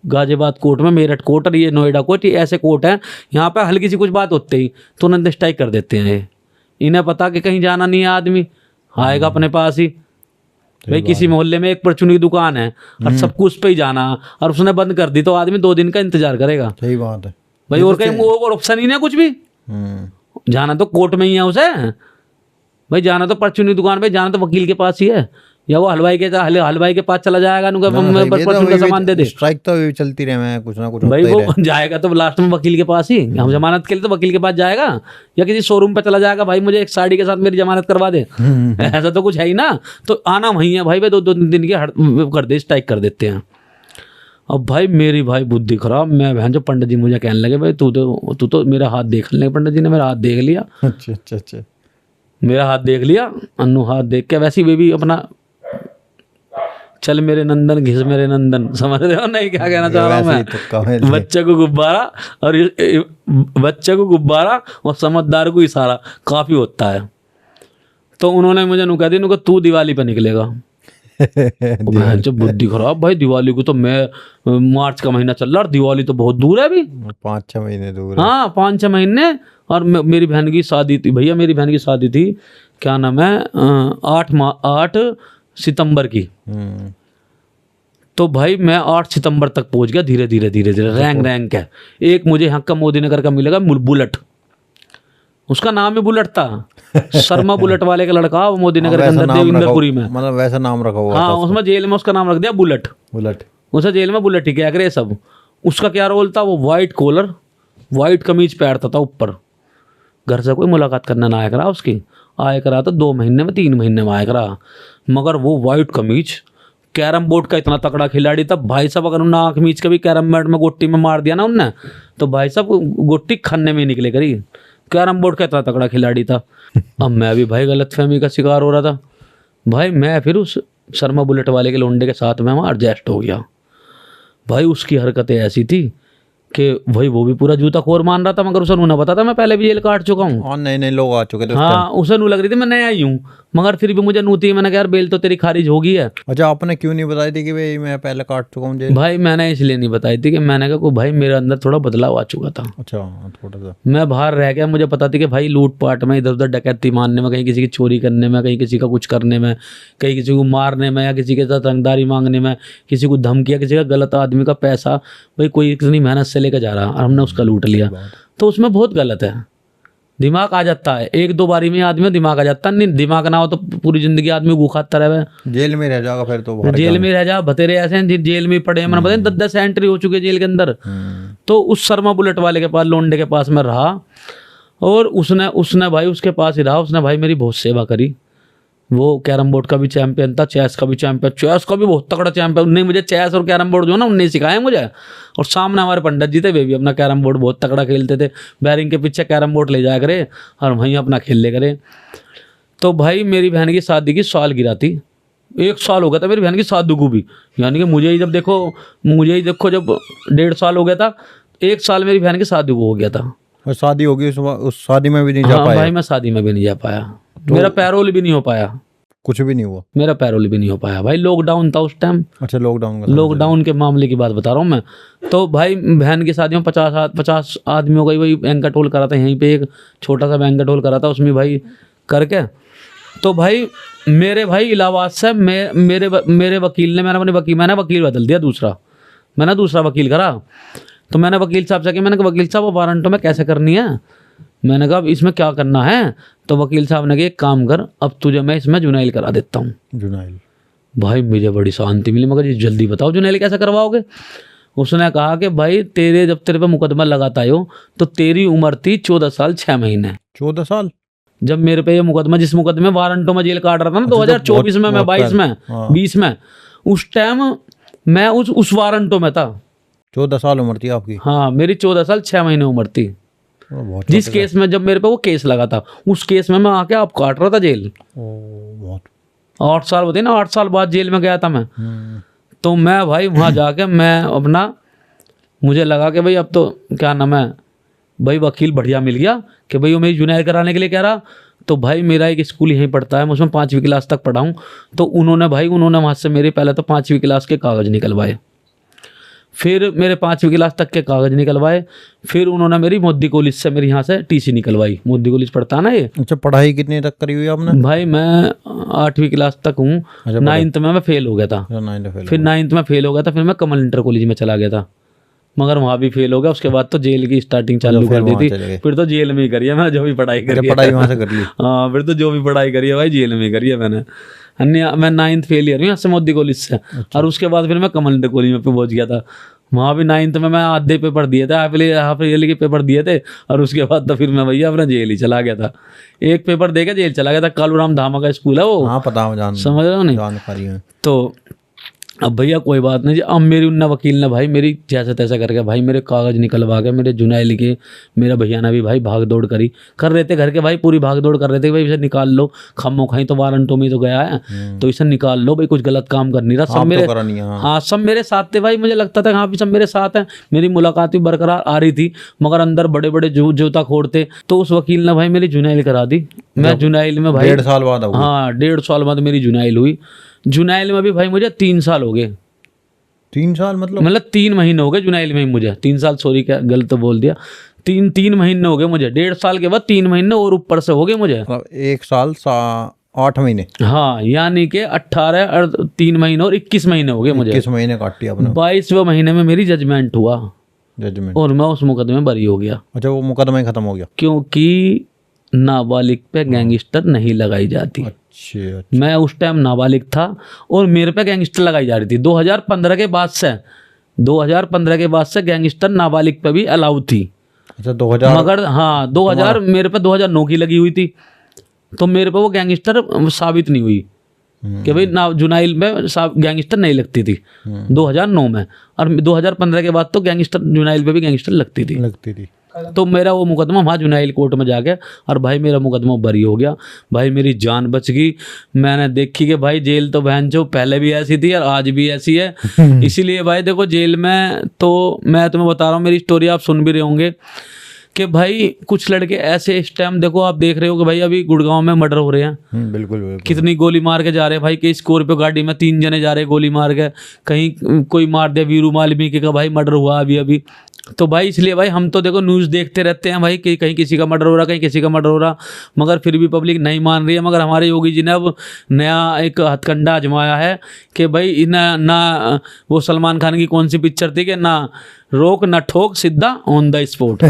गाजियाबाद कोर्ट में, मेरठ कोर्ट और ये नोएडा कोर्ट, ये ऐसे कोर्ट हैं, यहाँ पे हल्की सी कुछ बात होते ही तुरंत स्ट्राइक कर देते हैं। इन्हें पता कि कहीं जाना नहीं है, आदमी आएगा अपने पास ही। भाई किसी मोहल्ले में एक परचून की दुकान है और सबको उस पर ही जाना, और उसने बंद कर दी तो आदमी 2 दिन का इंतजार करेगा। सही बात है भाई, और कहीं और ऑप्शन ही नहीं है कुछ भी। जाना तो कोर्ट में ही है उसे भाई, जाना तो परचून की दुकान पे, जाना तो वकील के पास ही है, या वो हलवाई के पास चला जाएगा, परचून का सामान दे दे। स्ट्राइक तो चलती रहे, मैं कुछ ना कुछ भाई वो जाएगा तो लास्ट में वकील के पास ही, हम जमानत के लिए तो वकील के पास जाएगा, या किसी शोरूम पे चला जाएगा, भाई मुझे एक साड़ी के साथ मेरी जमानत करवा दे, ऐसा तो कुछ है ही ना। तो आना वहीं है भाई, 2 दिन की कर दे, स्ट्राइक कर देते हैं। अब भाई मेरी भाई बुद्धि खराब, मैं बहन जो पंडित जी मुझे कहने लगे भाई तू तो मेरा हाथ देख ले। पंडित जी ने मेरा हाथ देख लिया। अच्छा मेरा हाथ देख लिया, अन्नू हाथ देख के वैसे ही भी अपना चल मेरे नंदन घिस मेरे नंदन, समझ रहे हो नहीं क्या कहना चाह रहा हूँ मैं। बच्चे को गुब्बारा और समझदार को इशारा काफी होता है। तो उन्होंने मुझे नुका दी, तू दिवाली पे निकलेगा। जो बुद्धि खराब भाई, दिवाली को तो मैं मार्च का महीना चल रहा, दिवाली तो बहुत दूर है अभी, 5-6 महीने दूर है। हाँ 5-6 महीने। और मेरी बहन की शादी थी भैया, मेरी बहन की शादी थी, क्या नाम है 8 सितंबर की। तो भाई मैं 8 सितंबर तक पहुंच गया, धीरे धीरे रैंक के। एक मुझे यहाँ का मोदी नगर का मिलेगा बुलेट, उसका नाम ही बुलेट था, शर्मा बुलेट वाले का लड़का, वो मोदी नगर के अंदर देवेंद्रपुरी में, मतलब वैसा नाम रखा हुआ। हाँ उसमें जेल में उसका नाम रख दिया बुलेट। उसे जेल में बुलेट ही क्या करे सब। उसका क्या रोल था, वो वाइट कॉलर वाइट कमीज पहनता था ऊपर, घर से कोई मुलाकात करना ना आया करा, उसकी आया करा तो 2 महीने में 3 महीने में आया करा, मगर वो वाइट कमीज, कैरम बोर्ड का इतना तगड़ा खिलाड़ी था भाई साहब। अगर उन्हें आँख मीच के भी कैरम बोर्ड में गोटी में मार दिया ना उनने, तो भाई साहब गोटी खन्ने में निकले करी। कैरम बोर्ड का इतना तगड़ा खिलाड़ी था। अब मैं भी भाई गलतफहमी का शिकार हो रहा था भाई। मैं फिर उस शर्मा बुलेट वाले के लोंडे के साथ में वहाँ एडजस्ट हो गया भाई। उसकी हरकतें ऐसी थी कि भाई वो भी पूरा जूता खोर मान रहा था, मगर उसे ना पता था मैं पहले भी जेल काट चुका हूँ। और नए लोग आ चुके थे। हाँ उसे नू लग रही थी मैं नया ही हूँ, मगर फिर भी मुझे नूती। मैंने कहा यार बेल तो तेरी खारिज होगी है। अच्छा आपने क्यों नहीं बताई थी कि भाई मैं पहले काट चुका हूँ जेल? भाई मैंने इसलिए नहीं बताई थी कि मैंने कहा भाई मेरे अंदर थोड़ा बदलाव आ चुका था। अच्छा थोड़ा सा मैं बाहर रह गया, मुझे पता थी कि भाई लूट पाट में, इधर उधर डकैती मारने में, कहीं किसी की चोरी करने में, कहीं किसी का कुछ करने में, कहीं किसी को मारने में, या किसी के साथ रंगदारी मांगने में, किसी को धमकिया, किसी का गलत आदमी का पैसा भाई कोई इतनी मेहनत से लेकर जा रहा और हमने उसका लूट लिया, तो उसमें बहुत गलत है। दिमाग आ जाता है 1-2 बारी में आदमी दिमाग आ जाता है। नहीं दिमाग ना हो तो पूरी जिंदगी आदमी भूखाता रहे, जेल में रह जाएगा फिर तो। जेल में रह जा, बतेरे ऐसे हैं जेल में पड़े हैं, मैंने पता नहीं 10 एंट्री हो चुके जेल के अंदर। तो उस शर्मा बुलेट वाले के पास, लोंडे के पास मैं रहा, और उसने भाई उसके पास ही रहा। उसने भाई मेरी बहुत सेवा करी, वो कैरम बोर्ड का भी चैंपियन था, चेस का भी चैंपियन, चेस का भी बहुत तगड़ा चैंपियन। उन्हें मुझे चेस और कैरम बोर्ड जो है ना उन्हें सिखाया मुझे। और सामने हमारे पंडित जी थे, वे भी अपना कैरम बोर्ड बहुत तगड़ा खेलते थे। बैरिंग के पीछे कैरम बोर्ड ले जाया करे और वहीं अपना खेल ले करे। तो भाई मेरी बहन की शादी की सालगिरह थी, 1 साल हो गया था मेरी बहन की शादी को भी, यानी कि मुझे ही देखो जब 1.5 साल हो गया था, 1 साल मेरी बहन की शादी को हो गया था। और शादी होगी उस शादी में भी नहीं जा हाँ पाया? भाई मैं शादी में भी नहीं जा पाया, मेरा पैरोल भी नहीं हो पाया, कुछ भी नहीं हुआ, मेरा पैरोल भी नहीं हो पाया भाई। लॉकडाउन था उस टाइम। अच्छा लॉकडाउन के मामले की बात बता रहा हूँ मैं। तो भाई बहन की शादी में 50 आदमी हो गई। वही बैंक्वेट हॉल करा था, यहीं पे एक छोटा सा बैंक्वेट हॉल करा था, उसमें भाई करके। तो भाई मेरे भाई इलाहाबाद से मेरे वकील ने मैंने वकील बदल दिया, मैंने दूसरा वकील करा। तो मैंने वकील साहब से कहा, मैंने कहा वकील साहब वो वारंटो में कैसे करनी है, मैंने कहा अब इसमें क्या करना है। तो वकील साहब ने कहा एक काम कर, अब तुझे मैं इसमें जुनाइल करा देता हूँ। जुनाइल? भाई मुझे बड़ी शांति मिली, मगर ये जल्दी बताओ जुनाइल कैसे करवाओगे। उसने कहा कि भाई जब तेरे पे मुकदमा लगाता हो तो तेरी उम्र थी 14 साल 6 महीने। 14 साल? जब मेरे पे ये मुकदमा, जिस मुकदमे वारंटो में जेल काट रहा था ना 2024 में, मैं 22 में 20 में, उस टाइम मैं उस वारंटो में था। 14 साल उम्र थी आपकी? हाँ मेरी 14 साल 6 महीने उम्र थी। जिस केस में, जब मेरे पे वो केस लगा था, उस केस में मैं आके आप काट रहा था जेल। 8 साल बताइए ना, 8 साल बाद जेल में गया था मैं। तो मैं भाई वहाँ जाके मैं अपना, मुझे लगा कि भाई अब तो क्या नाम है भाई, वकील बढ़िया मिल गया कि भाई वो मेरी जुनाइल कराने के लिए कह रहा। तो भाई मेरा एक स्कूल यहीं पढ़ता है, मैं उसमें 5वीं क्लास तक पढ़ा हूँ। तो उन्होंने वहाँ से मेरे पहले तो 5वीं क्लास के कागज़ निकलवाए, फिर मेरे 5वीं क्लास तक के कागज़ निकलवाए, फिर उन्होंने मेरी मोदी कॉलेज से मेरी यहाँ से टीसी निकलवाई। मोदी कॉलेज पढ़ता है ना ये। अच्छा, पढ़ाई कितनी तक करी हुई आपने? भाई मैं 8वीं क्लास तक हूँ। 9th में मैं फेल हो गया था, फिर 9th में फेल हो गया था, फिर मैं कमल इंटर कॉलेज में चला गया था, मगर वहाँ भी फेल हो गया। उसके बाद तो जेल की स्टार्टिंग चालू कर दी थी, फिर तो जेल में ही करी है मैंने जो भी पढ़ाई करी है। पढ़ाई वहाँ से कर ली? हाँ, फिर तो जो भी पढ़ाई करी है भाई जेल में ही करी है मैंने। मैं 9th फेलियर हूँ यहाँ से मोदी कॉलेज से। और उसके बाद फिर मैं कमल इंटर कॉलेज में पहुँच गया था। वहाँ भी 9th में मैं आधे पेपर दिए थे, हाफ ईयरली के पेपर दिए थे। और उसके बाद तो फिर मैं भैया अपना जेल ही चला गया था। एक पेपर दे के जेल चला गया था। कालूराम धामा का स्कूल है वो। हाँ पता है, समझ रहे हो नहीं? जानकारी है। तो अब भैया कोई बात नहीं जी। अब मेरी उन्ना वकील ने भाई मेरी जैसे तैसा करके भाई मेरे कागज़ निकलवा के मेरे जुनाइल के, मेरा भैया ने भी भाई भाग दौड़ कर रहे थे घर के भाई, पूरी भाग दौड़ कर रहे थे भाई इसे निकाल लो, खम्मो खाई तो वारंटो में तो गया है तो इसे निकाल लो भाई, कुछ गलत काम कर नहीं रहा। सब मेरे हाँ सब मेरे साथ थे भाई। मुझे लगता था हाँ भी सब मेरे साथ हैं, मेरी मुलाकात भी बरकरार आ रही थी, मगर अंदर बड़े बड़े जूता खोड़ थे। तो उस वकील ने भाई मेरी जुनाइल करा दी। मैं जुनाइल में भाई 1.5 साल बाद, हाँ 1.5 साल बाद मेरी जुनाइल हुई। जुनाइल में भी भाई मुझे 3 साल हो गए। 3 साल मतलब 3 महीने हो गए जुनाइल में ही मुझे। 3 साल सॉरी क्या गलत बोल दिया, 3 महीने हो गए मुझे। 1.5 साल के बाद 3 महीने और ऊपर से हो गए मुझे। 1 साल 8 महीने। हाँ यानी कि 18 और 3 महीने और 21 महीने हो गए मुझे। 21 महीने काटी आपने। 22वें महीने में मेरी जजमेंट हुआ, जजमेंट, और मैं उस मुकदमे में बरी हो गया। अच्छा, वो मुकदमा ही खत्म हो गया क्योंकि नाबालिग पे गैंगस्टर नहीं लगाई जाती। अच्छा। मैं उस टाइम नाबालिग था और मेरे पे गैंगस्टर लगाई जा रही थी। 2015 के बाद से गैंगस्टर नाबालिग पे भी अलाउ थी। अच्छा 2000, मगर हाँ 2000 मेरे पे 2009 की लगी हुई थी, तो मेरे पे वो गैंगस्टर साबित नहीं हुई कि भाई ना जुनाइल में गैंगस्टर नहीं लगती थी 2009 में। और 2015 के बाद तो गैंगस्टर जुनाइल पे भी गैंगस्टर लगती थी। तो मेरा वो मुकदमा वहाँ जुनाइल कोर्ट में जाके, और भाई मेरा मुकदमा बरी हो गया। भाई मेरी जान बच गई। मैंने देखी कि भाई जेल तो बहन जो पहले भी ऐसी थी और आज भी ऐसी है। इसीलिए भाई देखो जेल में तो मैं तुम्हें बता रहा हूँ, मेरी स्टोरी आप सुन भी रहे होंगे कि भाई कुछ लड़के ऐसे इस टाइम देखो आप देख रहे हो कि भाई अभी गुड़गांव में मर्डर हो रहे हैं। बिल्कुल। कितनी गोली मार के जा रहे हैं भाई, कई स्कॉर्पियो गाड़ी में 3 जने जा रहे हैं गोली मार के। कहीं कोई मार दिया वीरू मालवीय का भाई मर्डर हुआ अभी। तो भाई इसलिए भाई हम तो देखो न्यूज़ देखते रहते हैं भाई कि कहीं किसी का मर्डर हो रहा, कहीं किसी का मर्डर हो रहा, मगर फिर भी पब्लिक नहीं मान रही है। मगर हमारे योगी जी ने अब नया एक हथकंडा आजमाया है कि भाई ना वो सलमान खान की कौन सी पिक्चर थी कि ना रोक ना ठोक, सीधा ऑन द स्पॉट।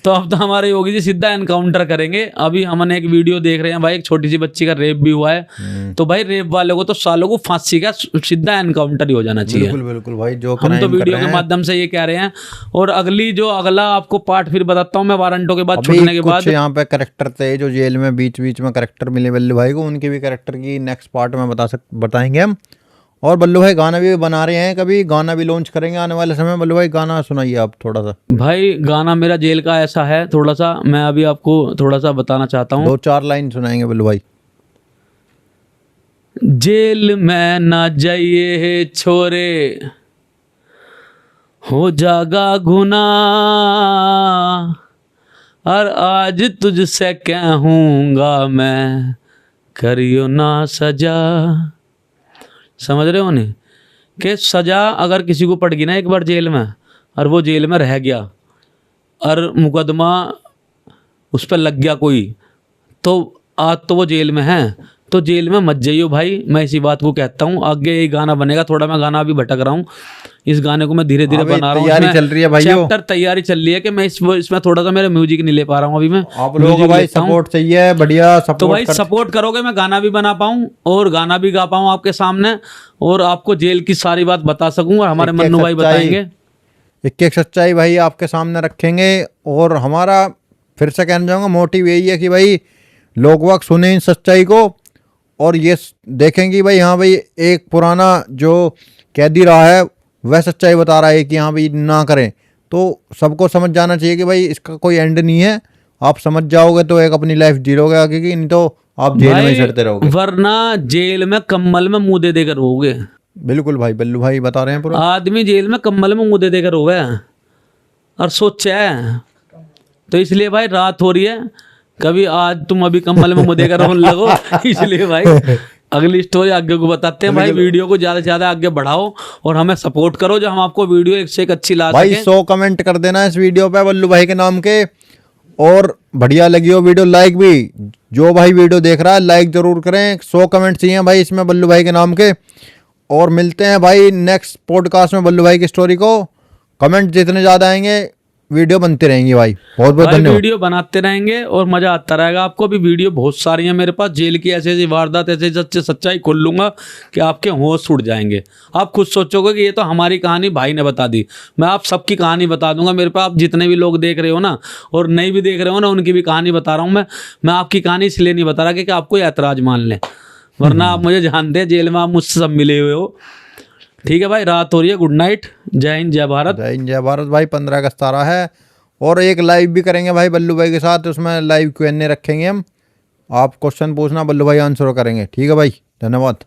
तो अब तो हमारे योगी जी सीधा एनकाउंटर करेंगे। अभी हमने एक वीडियो देख रहे हैं भाई, एक छोटी सी बच्ची का रेप भी हुआ है। तो भाई रेप वालों को तो सालों को फांसी का सीधा एनकाउंटर ही हो जाना चाहिए। बिल्कुल भाई, जो हम तो वीडियो के माध्यम से ये कह रहे हैं। और अगला आपको पार्ट फिर बताता हूँ मैं वारंटों के बाद अभी छूटने के बाद। कुछ यहाँ पे करेक्टर थे जो जेल में बीच बीच में करेक्टर मिले बल्लू भाई को, उनके भी करेक्टर की नेक्स्ट पार्ट में बताएंगे हम। और बल्लू भाई गाना भी बना रहे हैं, कभी गाना भी लॉन्च करेंगे आने वाले समय। बल्लू भाई गाना सुनाइए आप थोड़ा सा। भाई गाना मेरा जेल का ऐसा है, थोड़ा सा मैं अभी आपको थोड़ा सा बताना चाहता हूँ। 2-4 लाइन सुनाएंगे बल्लू भाई। जेल में ना जाइए है छोरे, हो जागा गुना, और आज तुझसे कहूँगा मैं, करियो ना सजा। समझ रहे हो नहीं कि सजा अगर किसी को पड़ गई ना एक बार जेल में, और वो जेल में रह गया और मुकदमा उस पर लग गया कोई, तो आज तो वो जेल में है, तो जेल में मत जाइयो भाई। मैं इसी बात को कहता हूँ। आगे ये गाना बनेगा, थोड़ा मैं गाना अभी भटक रहा हूँ, इस गाने को मैं धीरे धीरे बना रहा हूँ। तैयारी चल रही है भाई, चैप्टर तैयारी चल रही है कि मैं इसमें थोड़ा सा मेरा म्यूजिक नहीं ले पा रहा हूँ अभी मैं। आप लोगों को भाई सपोर्ट चाहिए, बढ़िया सपोर्ट। तो भाई सपोर्ट करोगे मैं गाना भी बना पाऊँ और गाना भी गा पाऊँ आपके सामने, और आपको जेल की सारी बात बता सकूँ, और हमारे मन्नू भाई बताएंगे। एक सच्चाई भाई आपके सामने रखेंगे। और हमारा फिर से कहना चाहूँगा मोटिव यही है कि भाई लोग वाग सुने इन सच्चाई को और ये देखें कि भाई हाँ भाई एक पुराना जो कैदी रहा है वह सच्चाई बता रहा है कि हाँ भाई ना करें। तो सबको समझ जाना चाहिए कि भाई इसका कोई एंड नहीं है। आप समझ जाओगे तो एक अपनी लाइफ जीरोगे आगे की, नहीं तो आप जेल में ही सड़ते रहोगे, वरना जेल में कम्बल में मुँह दे देकर रहोगे। बिल्कुल भाई, बल्लू भाई बता रहे हैं पूरा। आदमी जेल में कम्बल में मुँह दे देकर हो गया और सोचा है, तो इसलिए भाई रात हो रही है, कभी आज तुम अभी कम्बल में मुँह देकर रोने लगो। इसलिए भाई अगली स्टोरी आगे को बताते हैं। भाई वीडियो को ज़्यादा से ज़्यादा आगे बढ़ाओ और हमें सपोर्ट करो, जो हम आपको वीडियो एक से एक अच्छी ला भाई सकें। 100 कमेंट कर देना इस वीडियो पे बल्लू भाई के नाम के, और बढ़िया लगी हो वीडियो लाइक भी, जो भाई वीडियो देख रहा है लाइक जरूर करें। 100 कमेंट चाहिए भाई इसमें बल्लू भाई के नाम के। और मिलते हैं भाई नेक्स्ट पॉडकास्ट में बल्लू भाई की स्टोरी को। कमेंट जितने ज़्यादा आएंगे वीडियो बनती रहेंगी भाई। बहुत बहुत धन्यवाद। वीडियो बनाते रहेंगे और मजा आता रहेगा आपको। भी वीडियो बहुत सारी है मेरे पास, जेल की ऐसी ऐसी वारदात, ऐसे सच्चे सच्चाई खोल लूंगा कि आपके होश उड़ जाएंगे। आप खुद सोचोगे कि ये तो हमारी कहानी भाई ने बता दी। मैं आप सबकी कहानी बता दूंगा। मेरे पास आप जितने भी लोग देख रहे हो ना और नहीं भी देख रहे हो ना, उनकी भी कहानी बता रहा हूँ मैं आपकी कहानी इसलिए नहीं बता रहा कि आप कोई ऐतराज मान लें, वरना आप मुझे जानते हैं जेल में आप मुझसे सब मिले हुए हो। ठीक है भाई, रात हो रही है, गुड नाइट, जय हिंद जय भारत। जय हिंद जय भारत भाई। 15 अगस्त आ रहा है और एक लाइव भी करेंगे भाई बल्लू भाई के साथ, उसमें लाइव Q&A रखेंगे हम। आप क्वेश्चन पूछना, बल्लू भाई आंसर करेंगे। ठीक है भाई, धन्यवाद।